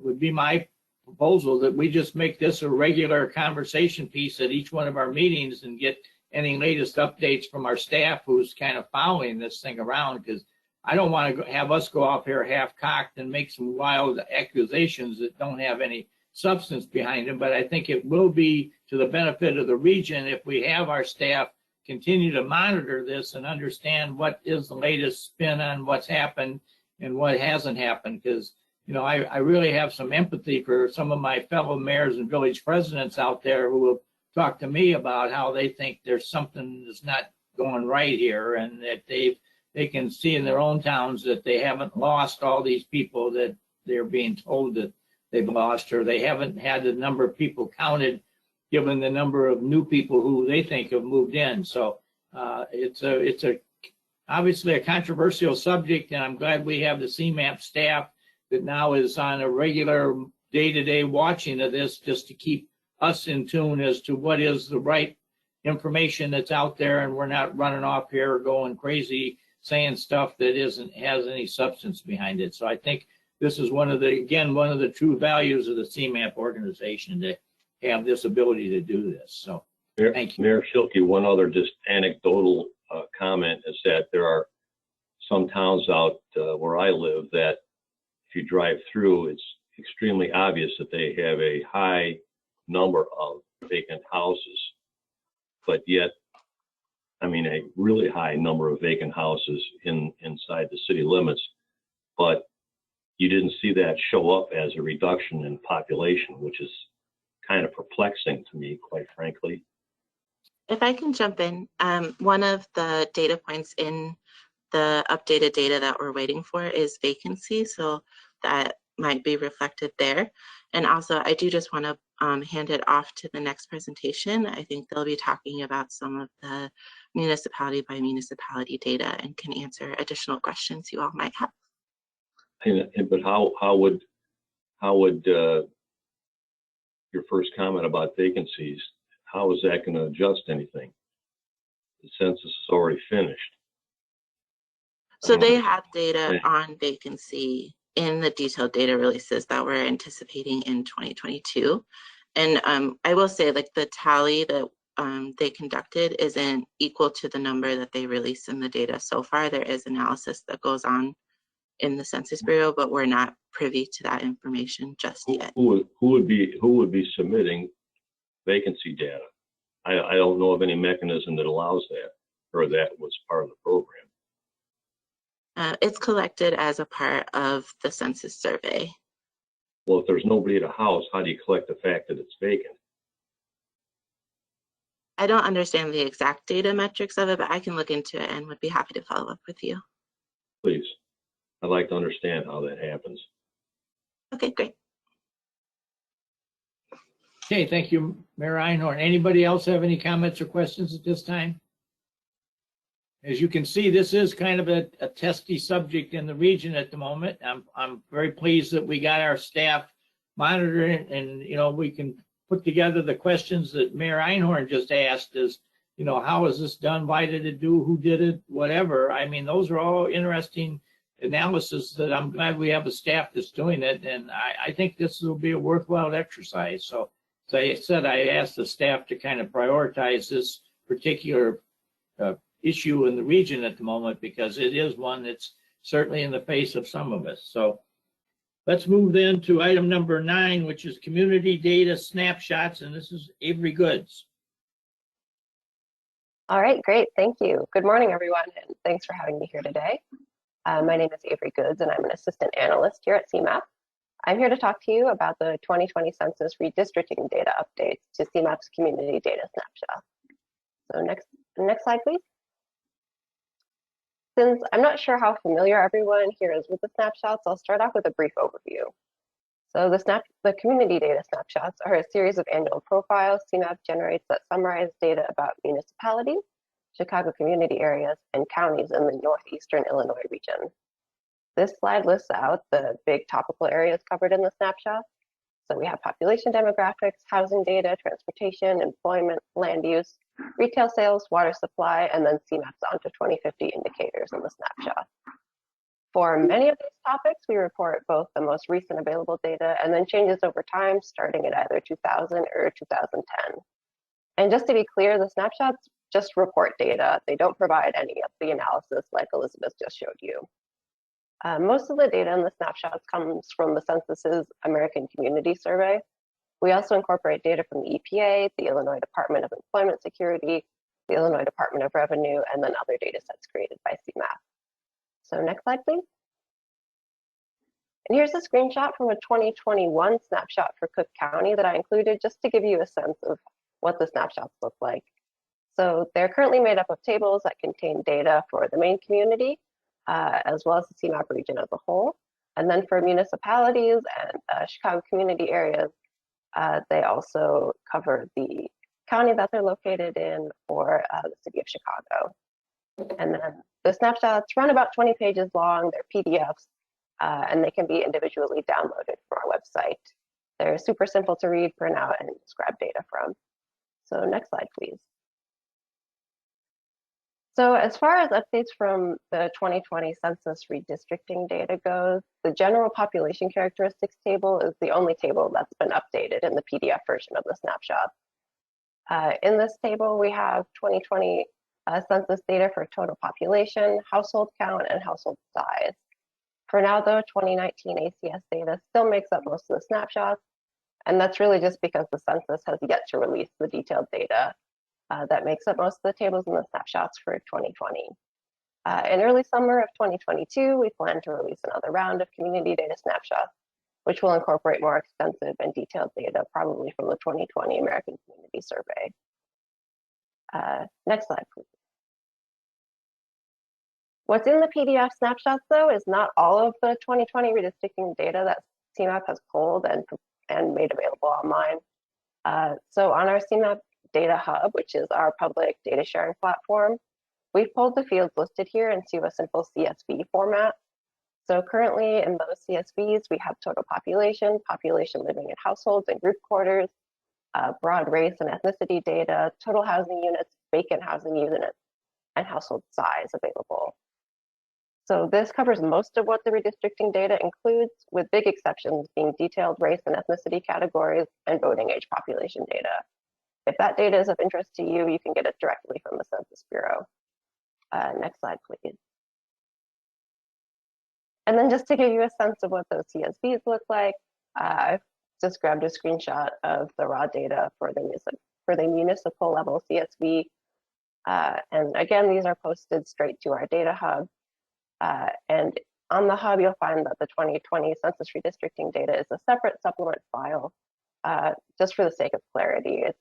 would be my proposal that we just make this a regular conversation piece at each one of our meetings and get any latest updates from our staff who's kind of following this thing around, because I don't want to have us go off here half-cocked and make some wild accusations that don't have any substance behind them. But I think it will be to the benefit of the region if we have our staff continue to monitor this and understand what is the latest spin on what's happened and what hasn't happened. Because, you know, I really have some empathy for some of my fellow mayors and village presidents out there who will talk to me about how they think there's something that's not going right here, and that they can see in their own towns that they haven't lost all these people that they're being told that they've lost, or they haven't had the number of people counted given the number of new people who they think have moved in. So it's obviously a controversial subject, and I'm glad we have the CMAP staff that now is on a regular day-to-day watching of this, just to keep us in tune as to what is the right information that's out there, and we're not running off here going crazy saying stuff that has any substance behind it. So I think this is one of the true values of the CMAP organization, to have this ability to do this. So thank you. Mayor Schilke, one other just anecdotal comment is that there are some towns out where I live that if you drive through, it's extremely obvious that they have a high number of vacant houses, but yet, I mean, a really high number of vacant houses inside the city limits, but you didn't see that show up as a reduction in population, which is kind of perplexing to me, quite frankly. If I can jump in, one of the data points in the updated data that we're waiting for is vacancy, so that might be reflected there. And also, I do just want to hand it off to the next presentation. I think they'll be talking about some of the municipality by municipality data and can answer additional questions you all might have. But how would your first comment about vacancies, how is that going to adjust anything? The census is already finished. So they have data on vacancy in the detailed data releases that we're anticipating in 2022. And I will say, like, the tally that they conducted isn't equal to the number that they released in the data so far. There is analysis that goes on in the Census Bureau, but we're not privy to that information just yet. Who would be submitting vacancy data? I don't know of any mechanism that allows that, or that was part of the program. It's collected as a part of the census survey. Well, if there's nobody at a house, how do you collect the fact that it's vacant? I don't understand the exact data metrics of it, but I can look into it and would be happy to follow up with you. Please. I'd like to understand how that happens. Okay, great. Okay, thank you, Mayor Einhorn. Anybody else have any comments or questions at this time? As you can see, this is kind of a testy subject in the region at the moment. I'm very pleased that we got our staff monitoring, and we can put together the questions that Mayor Einhorn just asked. Is how is this done? Why did it do? Who did it? Whatever. I mean, those are all interesting analysis that I'm glad we have a staff that's doing it, and I think this will be a worthwhile exercise. So as I said, I asked the staff to kind of prioritize this particular issue in the region at the moment, because it is one that's certainly in the face of some of us. So let's move then to item number 9, which is community data snapshots, and this is Avery Goods. All right, great, thank you. Good morning, everyone, and thanks for having me here today. My name is Avery Goods, and I'm an assistant analyst here at CMAP. I'm here to talk to you about the 2020 Census redistricting data updates to CMAP's community data snapshot. So next slide, please. Since I'm not sure how familiar everyone here is with the snapshots, I'll start off with a brief overview. So the community data snapshots are a series of annual profiles CMAP generates that summarize data about municipalities, Chicago community areas, and counties in the northeastern Illinois region. This slide lists out the big topical areas covered in the snapshot. So we have population demographics, housing data, transportation, employment, land use, retail sales, water supply, and then CMAP's onto 2050 indicators in the snapshot. For many of these topics, we report both the most recent available data and then changes over time, starting at either 2000 or 2010. And just to be clear, the snapshots just report data. They don't provide any of the analysis like Elizabeth just showed you. Most of the data in the snapshots comes from the Census's American Community Survey. We also incorporate data from the EPA, the Illinois Department of Employment Security, the Illinois Department of Revenue, and then other data sets created by CMAP. So next slide, please. And here's a screenshot from a 2021 snapshot for Cook County that I included just to give you a sense of what the snapshots look like. So they're currently made up of tables that contain data for the main community, as well as the CMAP region as a whole. And then for municipalities and Chicago community areas, they also cover the county that they're located in or the city of Chicago. And then the snapshots run about 20 pages long. They're PDFs, and they can be individually downloaded from our website. They're super simple to read, print out, and just grab data from. So next slide, please. So as far as updates from the 2020 census redistricting data goes, the general population characteristics table is the only table that's been updated in the PDF version of the snapshot. In this table, we have 2020 census data for total population, household count, and household size. For now, though, 2019 ACS data still makes up most of the snapshots, and that's really just because the census has yet to release the detailed data that makes up most of the tables in the snapshots for 2020. In early summer of 2022, we plan to release another round of community data snapshots, which will incorporate more extensive and detailed data, probably from the 2020 American Community Survey. Next slide, please. What's in the PDF snapshots, though, is not all of the 2020 redistricting data that CMAP has pulled and made available online. So on our CMAP Data Hub, which is our public data sharing platform, we've pulled the fields listed here into a simple CSV format. So currently in those CSVs, we have total population, population living in households and group quarters, broad race and ethnicity data, total housing units, vacant housing units, and household size available. So this covers most of what the redistricting data includes, with big exceptions being detailed race and ethnicity categories and voting age population data. If that data is of interest to you, you can get it directly from the Census Bureau. Next slide, please. And then just to give you a sense of what those CSVs look like, I've just grabbed a screenshot of the raw data for the municipal level CSV. And again, these are posted straight to our data hub. And on the hub, you'll find that the 2020 census redistricting data is a separate supplement file. Just for the sake of clarity, it's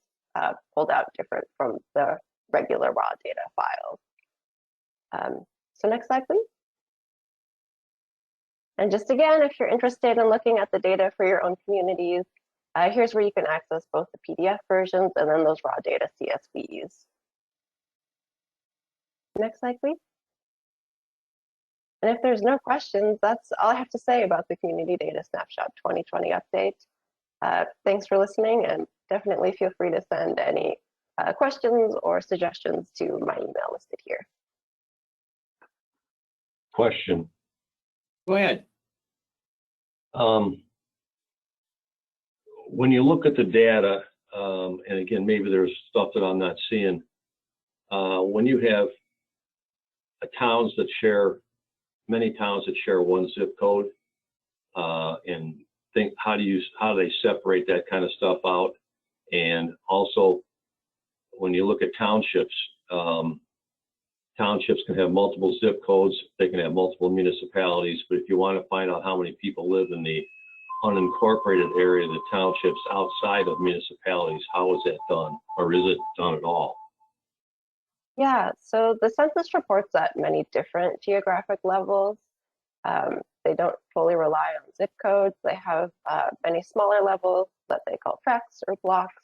pulled out different from the regular raw data files. So next slide, please. And just again, if you're interested in looking at the data for your own communities, here's where you can access both the PDF versions and then those raw data CSVs. Next slide, please. And if there's no questions, that's all I have to say about the Community Data Snapshot 2020 update. Thanks for listening, and definitely feel free to send any questions or suggestions to my email listed here. Question. Go ahead. When you look at the data, and again, maybe there's stuff that I'm not seeing, when you have towns that share, many towns that share one zip code, and think how do they separate that kind of stuff out? And also, when you look at townships, townships can have multiple zip codes, they can have multiple municipalities, but if you want to find out how many people live in the unincorporated area of the townships outside of municipalities, how is that done, or is it done at all? Yeah, so the census reports at many different geographic levels. They don't fully rely on zip codes. They have many smaller levels that they call tracts or blocks,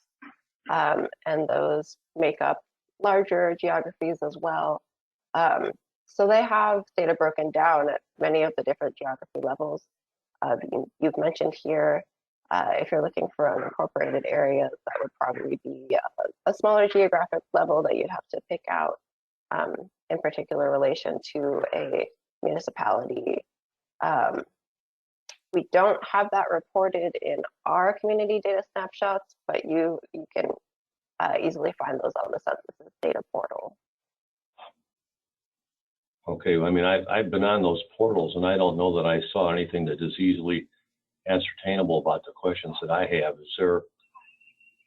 and those make up larger geographies as well. So they have data broken down at many of the different geography levels. You've mentioned here, if you're looking for unincorporated areas, that would probably be a smaller geographic level that you'd have to pick out in particular relation to a municipality. We don't have that reported in our community data snapshots, but you can easily find those on the census data portal. Okay, I mean, I've been on those portals, and I don't know that I saw anything that is easily ascertainable about the questions that I have. Is there,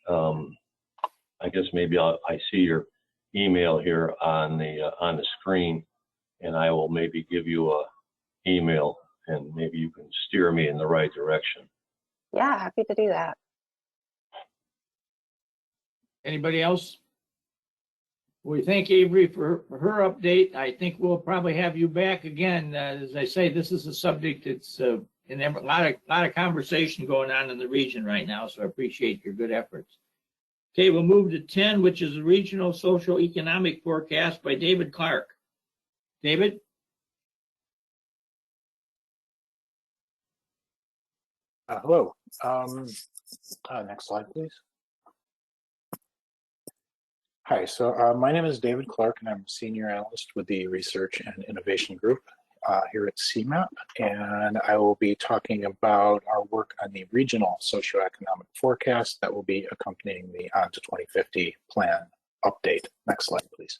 I guess maybe I see your email here on the screen, and I will maybe give you a email, and maybe you can steer me in the right direction. Yeah, happy to do that. Anybody else? We thank Avery for her update. I think we'll probably have you back again. As I say, this is a subject that's in a lot of conversation going on in the region right now, so I appreciate your good efforts. Okay, we'll move to 10, which is the Regional Socioeconomic Forecast by David Clark. David? Hello. Next slide, please. Hi, so my name is David Clark, and I'm a senior analyst with the Research and Innovation Group here at CMAP, and I will be talking about our work on the Regional Socioeconomic Forecast that will be accompanying the On to 2050 plan update. Next slide, please.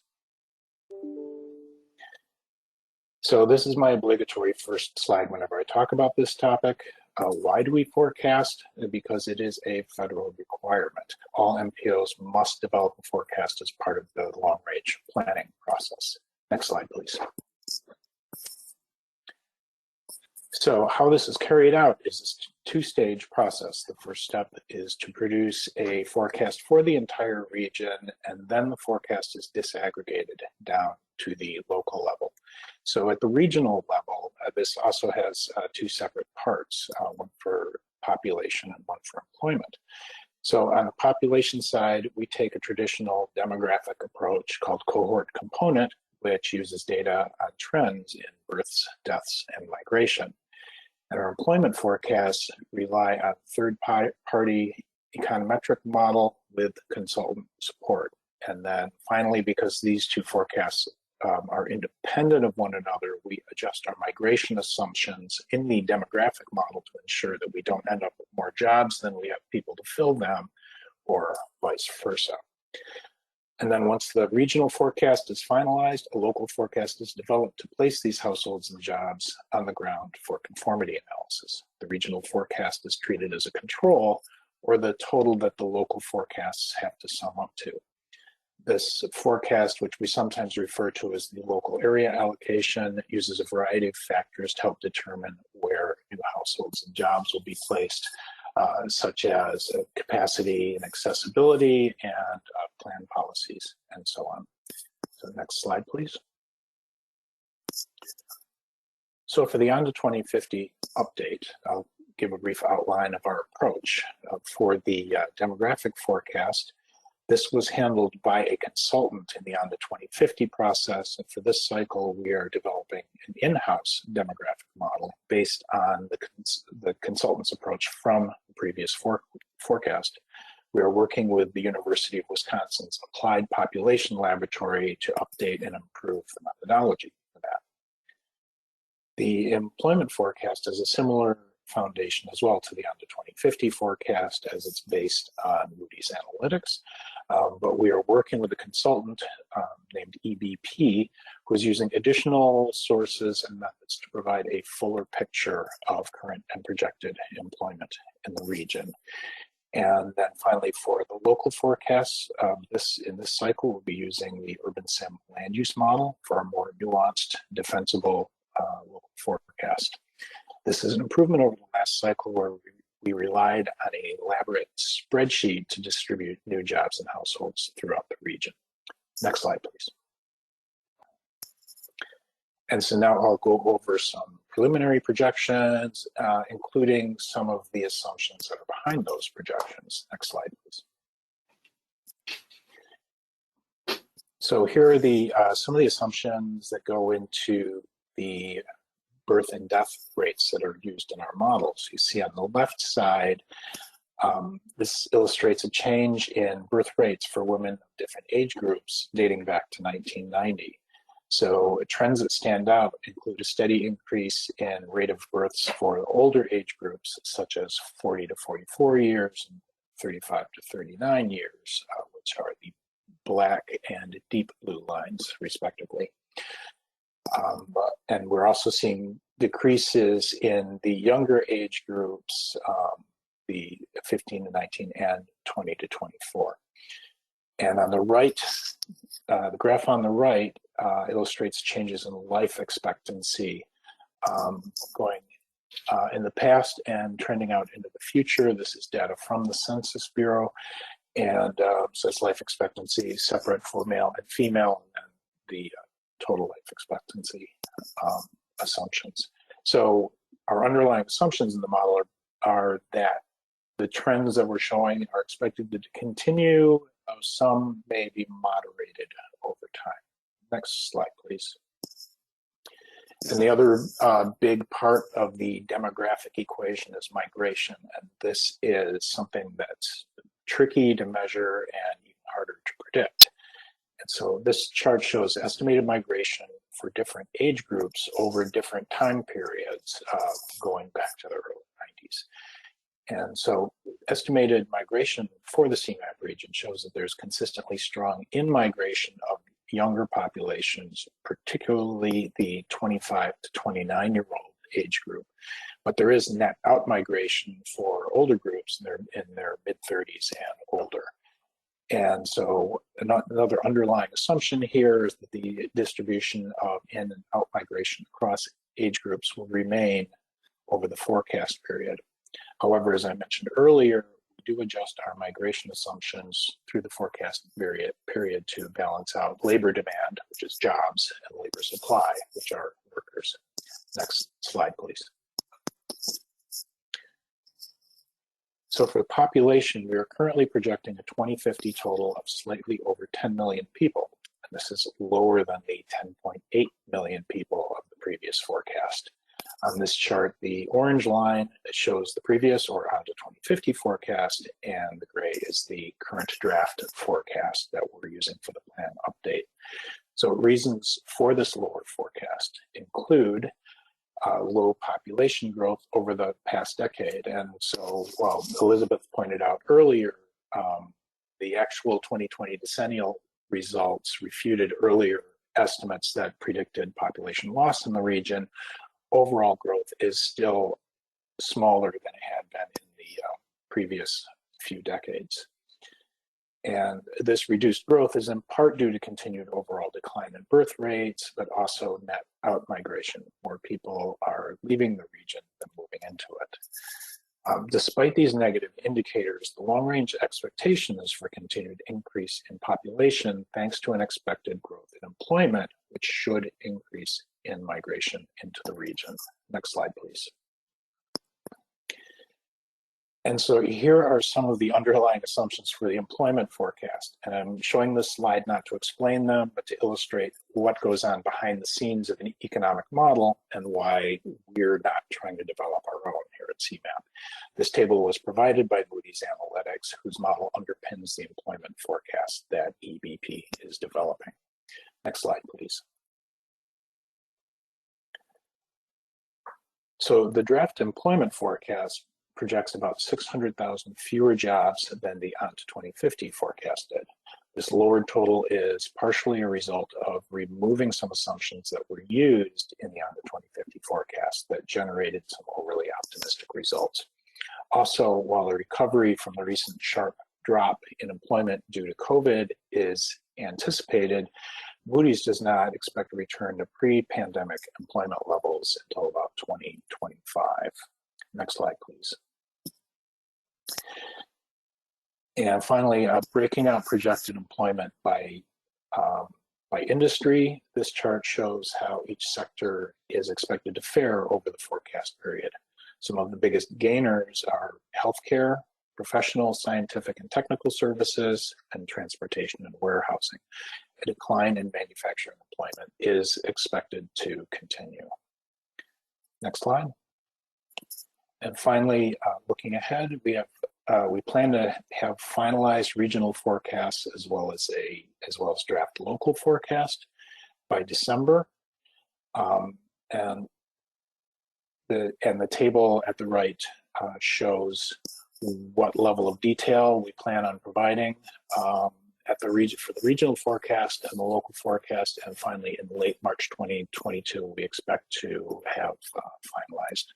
So this is my obligatory first slide whenever I talk about this topic. Why do we forecast? Because it is a federal requirement. All MPOs must develop a forecast as part of the long-range planning process. Next slide, please. So how this is carried out is this two-stage process. The first step is to produce a forecast for the entire region, and then the forecast is disaggregated down to the local level. So at the regional level, this also has two separate parts, one for population and one for employment. So on the population side, we take a traditional demographic approach called cohort component, which uses data on trends in births, deaths, and migration. And our employment forecasts rely on third-party econometric model with consultant support. And then finally, because these two forecasts are independent of one another, we adjust our migration assumptions in the demographic model to ensure that we don't end up with more jobs than we have people to fill them, or vice versa. And then once the regional forecast is finalized, a local forecast is developed to place these households and jobs on the ground for conformity analysis. The regional forecast is treated as a control, or the total that the local forecasts have to sum up to. This forecast, which we sometimes refer to as the local area allocation, uses a variety of factors to help determine where new households and jobs will be placed, such as capacity and accessibility and plan policies and so on. So next slide, please. So for the On to 2050 update, I'll give a brief outline of our approach. For the demographic forecast, this was handled by a consultant in the On to 2050 process, and for this cycle, we are developing an in-house demographic model based on the consultant's approach from the previous forecast. We are working with the University of Wisconsin's Applied Population Laboratory to update and improve the methodology for that. The employment forecast has a similar foundation as well to the On to 2050 forecast, as it's based on Moody's Analytics. But we are working with a consultant named EBP, who is using additional sources and methods to provide a fuller picture of current and projected employment in the region. And then finally, for the local forecasts, in this cycle, we'll be using the Urban Sim land use model for a more nuanced, defensible local forecast. This is an improvement over the last cycle where we relied on an elaborate spreadsheet to distribute new jobs and households throughout the region. Next slide, please. And so now I'll go over some preliminary projections, including some of the assumptions that are behind those projections. Next slide, please. So here are some of the assumptions that go into the birth and death rates that are used in our models. You see on the left side, this illustrates a change in birth rates for women of different age groups dating back to 1990. So trends that stand out include a steady increase in rate of births for the older age groups, such as 40 to 44 years and 35 to 39 years, which are the black and deep blue lines, respectively. And we're also seeing decreases in the younger age groups, the 15 to 19 and 20 to 24. And on the right, the graph on the right illustrates changes in life expectancy going in the past and trending out into the future. This is data from the Census Bureau, and says life expectancy separate for male and female, and then the total life expectancy assumptions. So our underlying assumptions in the model are that the trends that we're showing are expected to continue, though some may be moderated over time. Next slide, please. And the other big part of the demographic equation is migration, and this is something that's tricky to measure and even harder to predict. And so this chart shows estimated migration for different age groups over different time periods, going back to the early 90s. And so estimated migration for the CMAP region shows that there's consistently strong in-migration of younger populations, particularly the 25 to 29-year-old age group. But there is net out-migration for older groups in their mid-30s and older. And so another underlying assumption here is that the distribution of in and out migration across age groups will remain over the forecast period. However, as I mentioned earlier, we do adjust our migration assumptions through the forecast period to balance out labor demand, which is jobs, and labor supply, which are workers. Next slide, please. So for the population, we are currently projecting a 2050 total of slightly over 10 million people. And this is lower than the 10.8 million people of the previous forecast. On this chart, the orange line shows the previous or on to 2050 forecast, and the gray is the current draft forecast that we're using for the plan update. So reasons for this lower forecast include low population growth over the past decade. And so, well, Elizabeth pointed out earlier, the actual 2020 decennial results refuted earlier estimates that predicted population loss in the region. Overall growth is still smaller than it had been in the previous few decades. And this reduced growth is in part due to continued overall decline in birth rates, but also net out migration. More people are leaving the region than moving into it. Despite these negative indicators, the long-range expectation is for continued increase in population thanks to an expected growth in employment, which should increase in migration into the region. Next slide, please. And so here are some of the underlying assumptions for the employment forecast. And I'm showing this slide not to explain them, but to illustrate what goes on behind the scenes of an economic model and why we're not trying to develop our own here at CMAP. This table was provided by Moody's Analytics, whose model underpins the employment forecast that EBP is developing. Next slide, please. So the draft employment forecast projects about 600,000 fewer jobs than the on to 2050 forecasted. This lowered total is partially a result of removing some assumptions that were used in the on to 2050 forecast that generated some overly optimistic results. Also, while the recovery from the recent sharp drop in employment due to COVID is anticipated, Moody's does not expect a return to pre-pandemic employment levels until about 2025. Next slide, please. And finally, breaking out projected employment by industry, this chart shows how each sector is expected to fare over the forecast period. Some of the biggest gainers are healthcare, professional, scientific, and technical services, and transportation and warehousing. A decline in manufacturing employment is expected to continue. Next slide. And finally, looking ahead, we plan to have finalized regional forecasts as well as draft local forecast by December. And the table at the right shows what level of detail we plan on providing for the regional forecast and the local forecast. And finally, in late March 2022, we expect to have finalized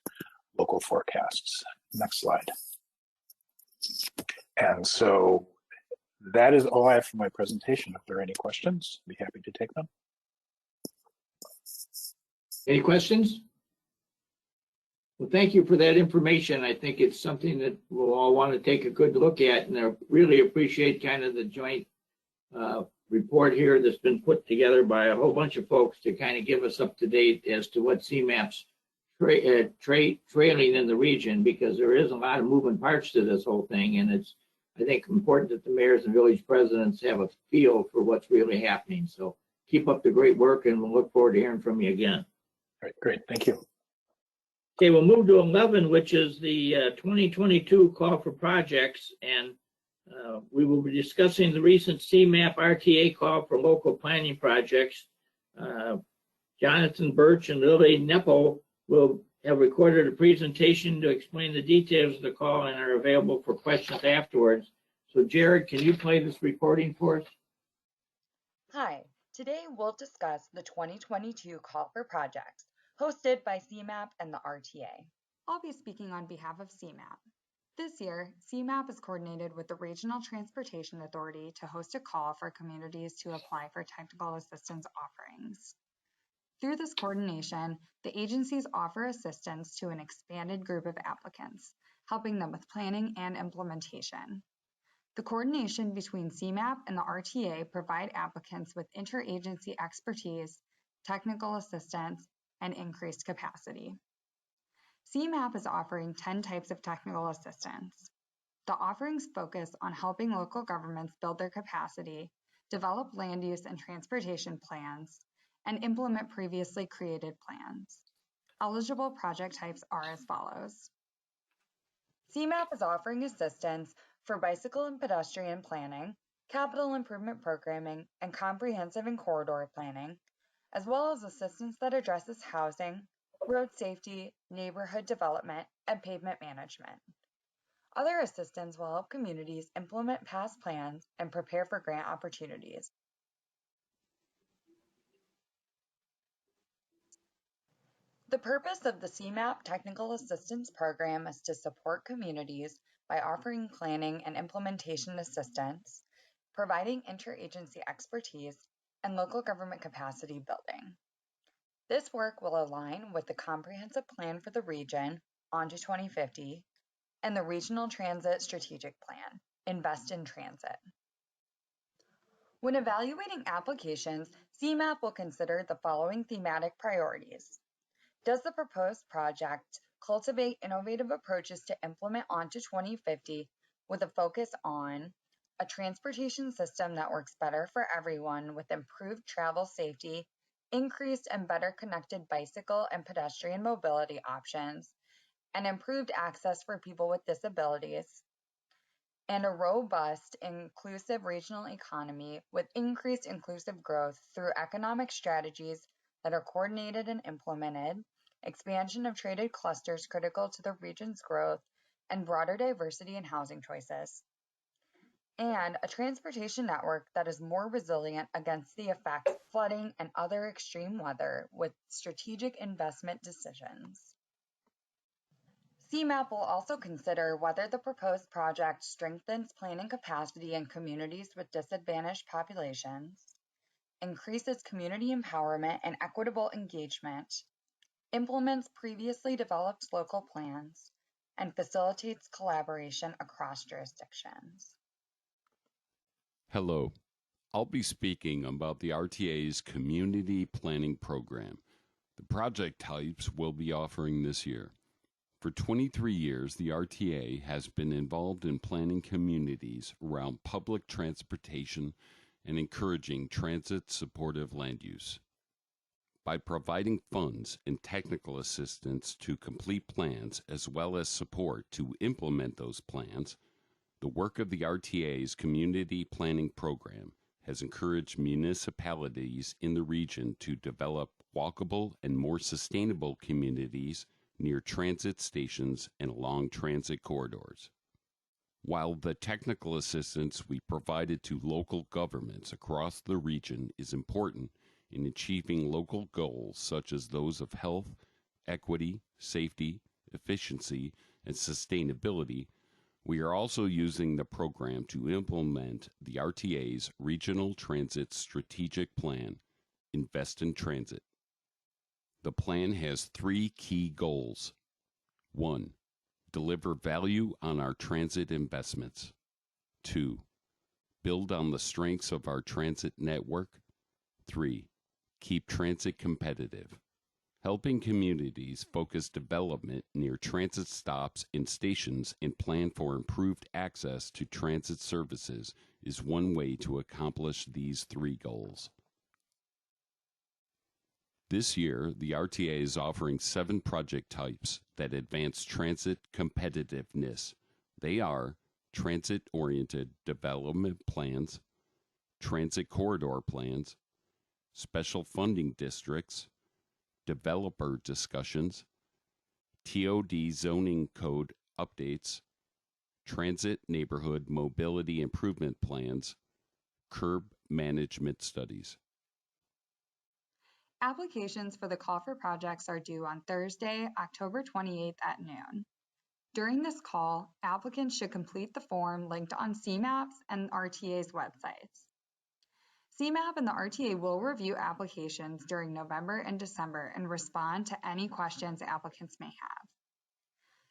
local forecasts. Next slide. And so that is all I have for my presentation. If there are any questions, I'd be happy to take them. Any questions? Well, thank you for that information. I think it's something that we'll all want to take a good look at, and I really appreciate kind of the joint report here that's been put together by a whole bunch of folks to kind of give us up to date as to what CMAP's trailing in the region, because there is a lot of moving parts to this whole thing, and it's, I think, important that the mayors and village presidents have a feel for what's really happening. So keep up the great work, and we'll look forward to hearing from you again. All right, great, thank you. Okay, we'll move to 11, which is the 2022 call for projects, and we will be discussing the recent CMAP RTA call for local planning projects. Jonathan Birch and Lily Nepple will have recorded a presentation to explain the details of the call and are available for questions afterwards. So Jared, can you play this recording for us? Hi, today we'll discuss the 2022 call for projects hosted by CMAP and the RTA. I'll be speaking on behalf of CMAP. This year, CMAP is coordinated with the Regional Transportation Authority to host a call for communities to apply for technical assistance offerings. Through this coordination, the agencies offer assistance to an expanded group of applicants, helping them with planning and implementation. The coordination between CMAP and the RTA provide applicants with interagency expertise, technical assistance, and increased capacity. CMAP is offering 10 types of technical assistance. The offerings focus on helping local governments build their capacity, develop land use and transportation plans, and implement previously created plans. Eligible project types are as follows. CMAP is offering assistance for bicycle and pedestrian planning, capital improvement programming, and comprehensive and corridor planning, as well as assistance that addresses housing, road safety, neighborhood development, and pavement management. Other assistance will help communities implement past plans and prepare for grant opportunities. The purpose of the CMAP Technical Assistance Program is to support communities by offering planning and implementation assistance, providing interagency expertise, and local government capacity building. This work will align with the Comprehensive Plan for the Region, on to 2050, and the Regional Transit Strategic Plan, Invest in Transit. When evaluating applications, CMAP will consider the following thematic priorities. Does the proposed project cultivate innovative approaches to implement on to 2050 with a focus on a transportation system that works better for everyone with improved travel safety, increased and better connected bicycle and pedestrian mobility options, and improved access for people with disabilities, and a robust, inclusive regional economy with increased inclusive growth through economic strategies that are coordinated and implemented, expansion of traded clusters critical to the region's growth, and broader diversity in housing choices, and a transportation network that is more resilient against the effects of flooding and other extreme weather with strategic investment decisions. CMAP will also consider whether the proposed project strengthens planning capacity in communities with disadvantaged populations, increases community empowerment and equitable engagement, implements previously developed local plans, and facilitates collaboration across jurisdictions. Hello, I'll be speaking about the RTA's Community Planning Program, the project types we'll be offering this year. For 23 years, the RTA has been involved in planning communities around public transportation and encouraging transit-supportive land use. By providing funds and technical assistance to complete plans as well as support to implement those plans, the work of the RTA's Community Planning Program has encouraged municipalities in the region to develop walkable and more sustainable communities near transit stations and along transit corridors. While the technical assistance we provided to local governments across the region is important in achieving local goals such as those of health, equity, safety, efficiency, and sustainability, we are also using the program to implement the RTA's Regional Transit Strategic Plan, Invest in Transit. The plan has 3 key goals. 1. Deliver value on our transit investments. 2. Build on the strengths of our transit network. 3. Keep transit competitive. Helping communities focus development near transit stops and stations and plan for improved access to transit services is one way to accomplish these 3 goals. This year, the RTA is offering 7 project types that advance transit competitiveness. They are transit-oriented development plans, transit corridor plans, special funding districts, developer discussions, TOD zoning code updates, transit neighborhood mobility improvement plans, curb management studies. Applications for the call for projects are due on Thursday, October 28th at noon. During this call, applicants should complete the form linked on CMAP's and RTA's websites. CMAP and the RTA will review applications during November and December and respond to any questions applicants may have.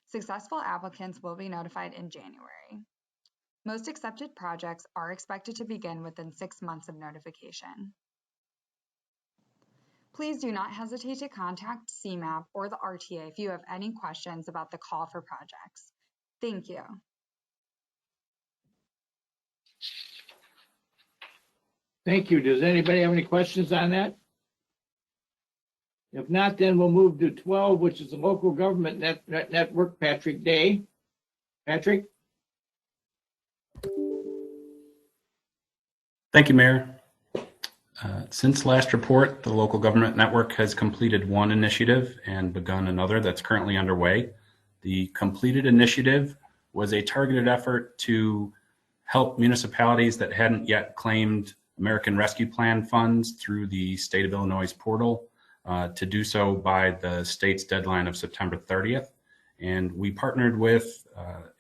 Successful applicants will be notified in January. Most accepted projects are expected to begin within 6 months of notification. Please do not hesitate to contact CMAP or the RTA if you have any questions about the call for projects. Thank you. Thank you. Does anybody have any questions on that? If not, then we'll move to 12, which is the local government network, Patrick Day. Patrick? Thank you, Mayor. Since last report, the local government network has completed one initiative and begun another that's currently underway. The completed initiative was a targeted effort to help municipalities that hadn't yet claimed American Rescue Plan funds through the State of Illinois portal to do so by the state's deadline of September 30th. And we partnered with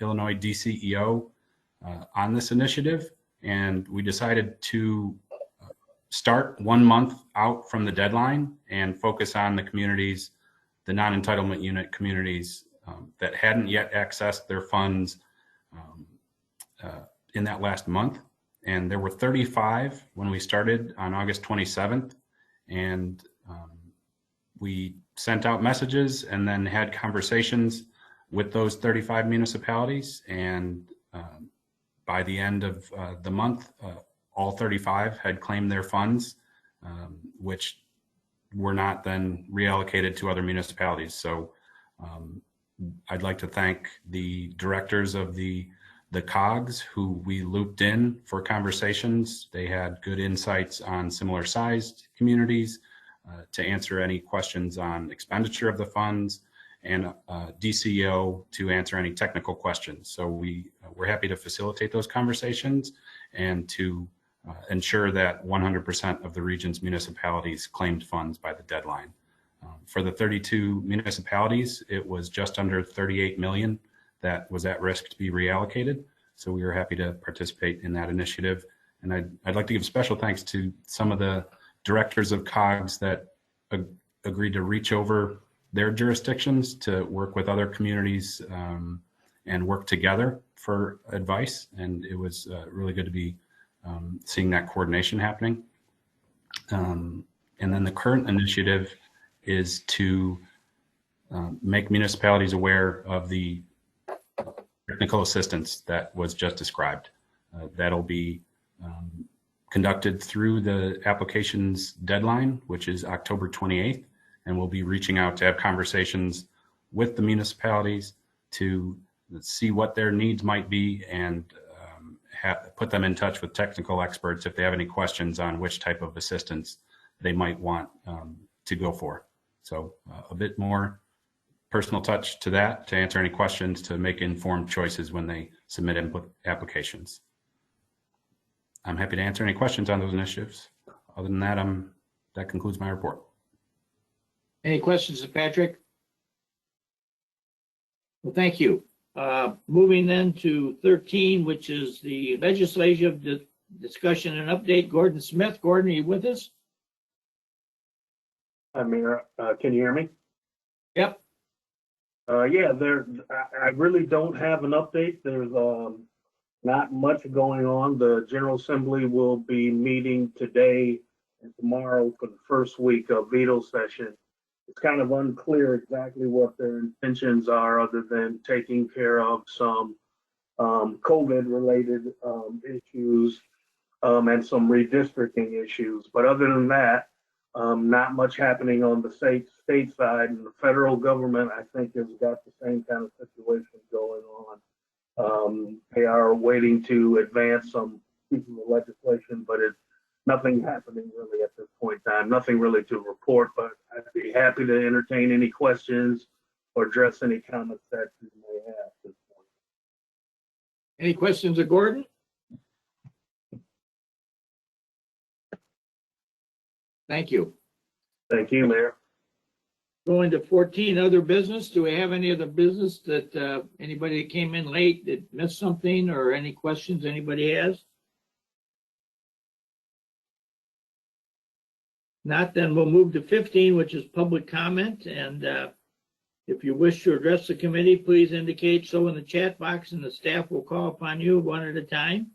Illinois DCEO on this initiative, and we decided to start 1 month out from the deadline and focus on the communities, the non-entitlement unit communities that hadn't yet accessed their funds in that last month. And there were 35 when we started on August 27th. And we sent out messages and then had conversations with those 35 municipalities. And by the end of the month, all 35 had claimed their funds, which were not then reallocated to other municipalities. So I'd like to thank the directors of the COGs who we looped in for conversations. They had good insights on similar sized communities to answer any questions on expenditure of the funds, and DCEO to answer any technical questions. So we're happy to facilitate those conversations and to ensure that 100% of the region's municipalities claimed funds by the deadline. For the 32 municipalities, it was just under 38 million that was at risk to be reallocated. So we were happy to participate in that initiative. And I'd like to give special thanks to some of the directors of COGs that agreed to reach over their jurisdictions to work with other communities and work together for advice. And it was really good to be seeing that coordination happening. And then the current initiative is to make municipalities aware of the technical assistance that was just described. That'll be conducted through the application's deadline, which is October 28th, and we'll be reaching out to have conversations with the municipalities to see what their needs might be and put them in touch with technical experts if they have any questions on which type of assistance they might want to go for. So a bit more personal touch to that, to answer any questions, to make informed choices when they submit input applications. I'm happy to answer any questions on those initiatives. Other than that, that concludes my report. Any questions of Patrick? Well, thank you. Moving then to 13, which is the legislative discussion and update. Gordon Smith. Gordon, are you with us? Hi, Mayor. Can you hear me? Yep. Yeah, I really don't have an update. There's not much going on. The General Assembly will be meeting today and tomorrow for the first week of veto session. It's kind of unclear exactly what their intentions are, other than taking care of some COVID-related issues and some redistricting issues. But other than that, not much happening on the state side, and the federal government, I think, has got the same kind of situation going on. They are waiting to advance some pieces of legislation, but it's nothing happening really at this point in time. Nothing really to report, but I'd be happy to entertain any questions or address any comments that you may have at this point. Any questions of Gordon? Thank you. Thank you, Mayor. Going to 14, other business. Do we have any other business that anybody that came in late that missed something, or any questions anybody has? Not, then we'll move to 15, which is public comment. And if you wish to address the committee, please indicate so in the chat box, and the staff will call upon you one at a time.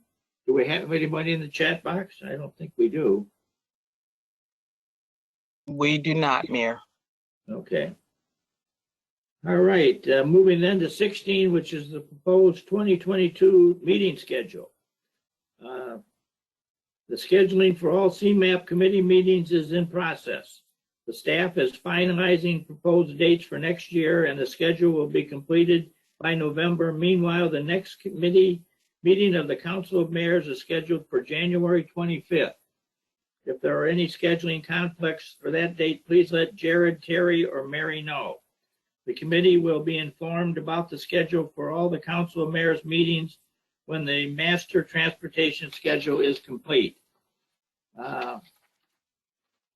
Do we have anybody in the chat box? I don't think we do. We do not, Mayor. Okay. All right. Moving then to 16, which is the proposed 2022 meeting schedule. The scheduling for all CMAP committee meetings is in process. The staff is finalizing proposed dates for next year, and the schedule will be completed by November. Meanwhile, the next committee meeting of the Council of Mayors is scheduled for January 25th. If there are any scheduling conflicts for that date, please let Jared, Terry, or Mary know. The committee will be informed about the schedule for all the Council of Mayors meetings when the master transportation schedule is complete.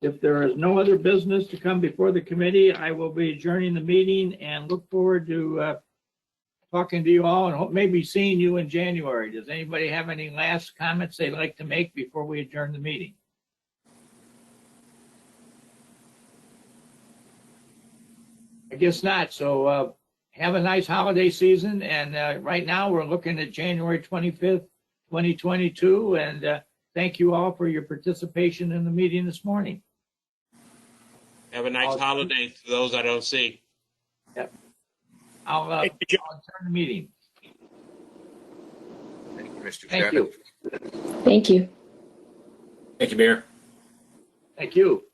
If there is no other business to come before the committee, I will be adjourning the meeting and look forward to talking to you all and maybe seeing you in January. Does anybody have any last comments they'd like to make before we adjourn the meeting? I guess not. So have a nice holiday season. And right now we're looking at January 25th, 2022. And thank you all for your participation in the meeting this morning. Have a nice holiday to those I don't see. Yep. I'll adjourn the meeting. Thank you, Mr. Thank Chairman. you. Thank you. Thank you, Mayor. Thank you.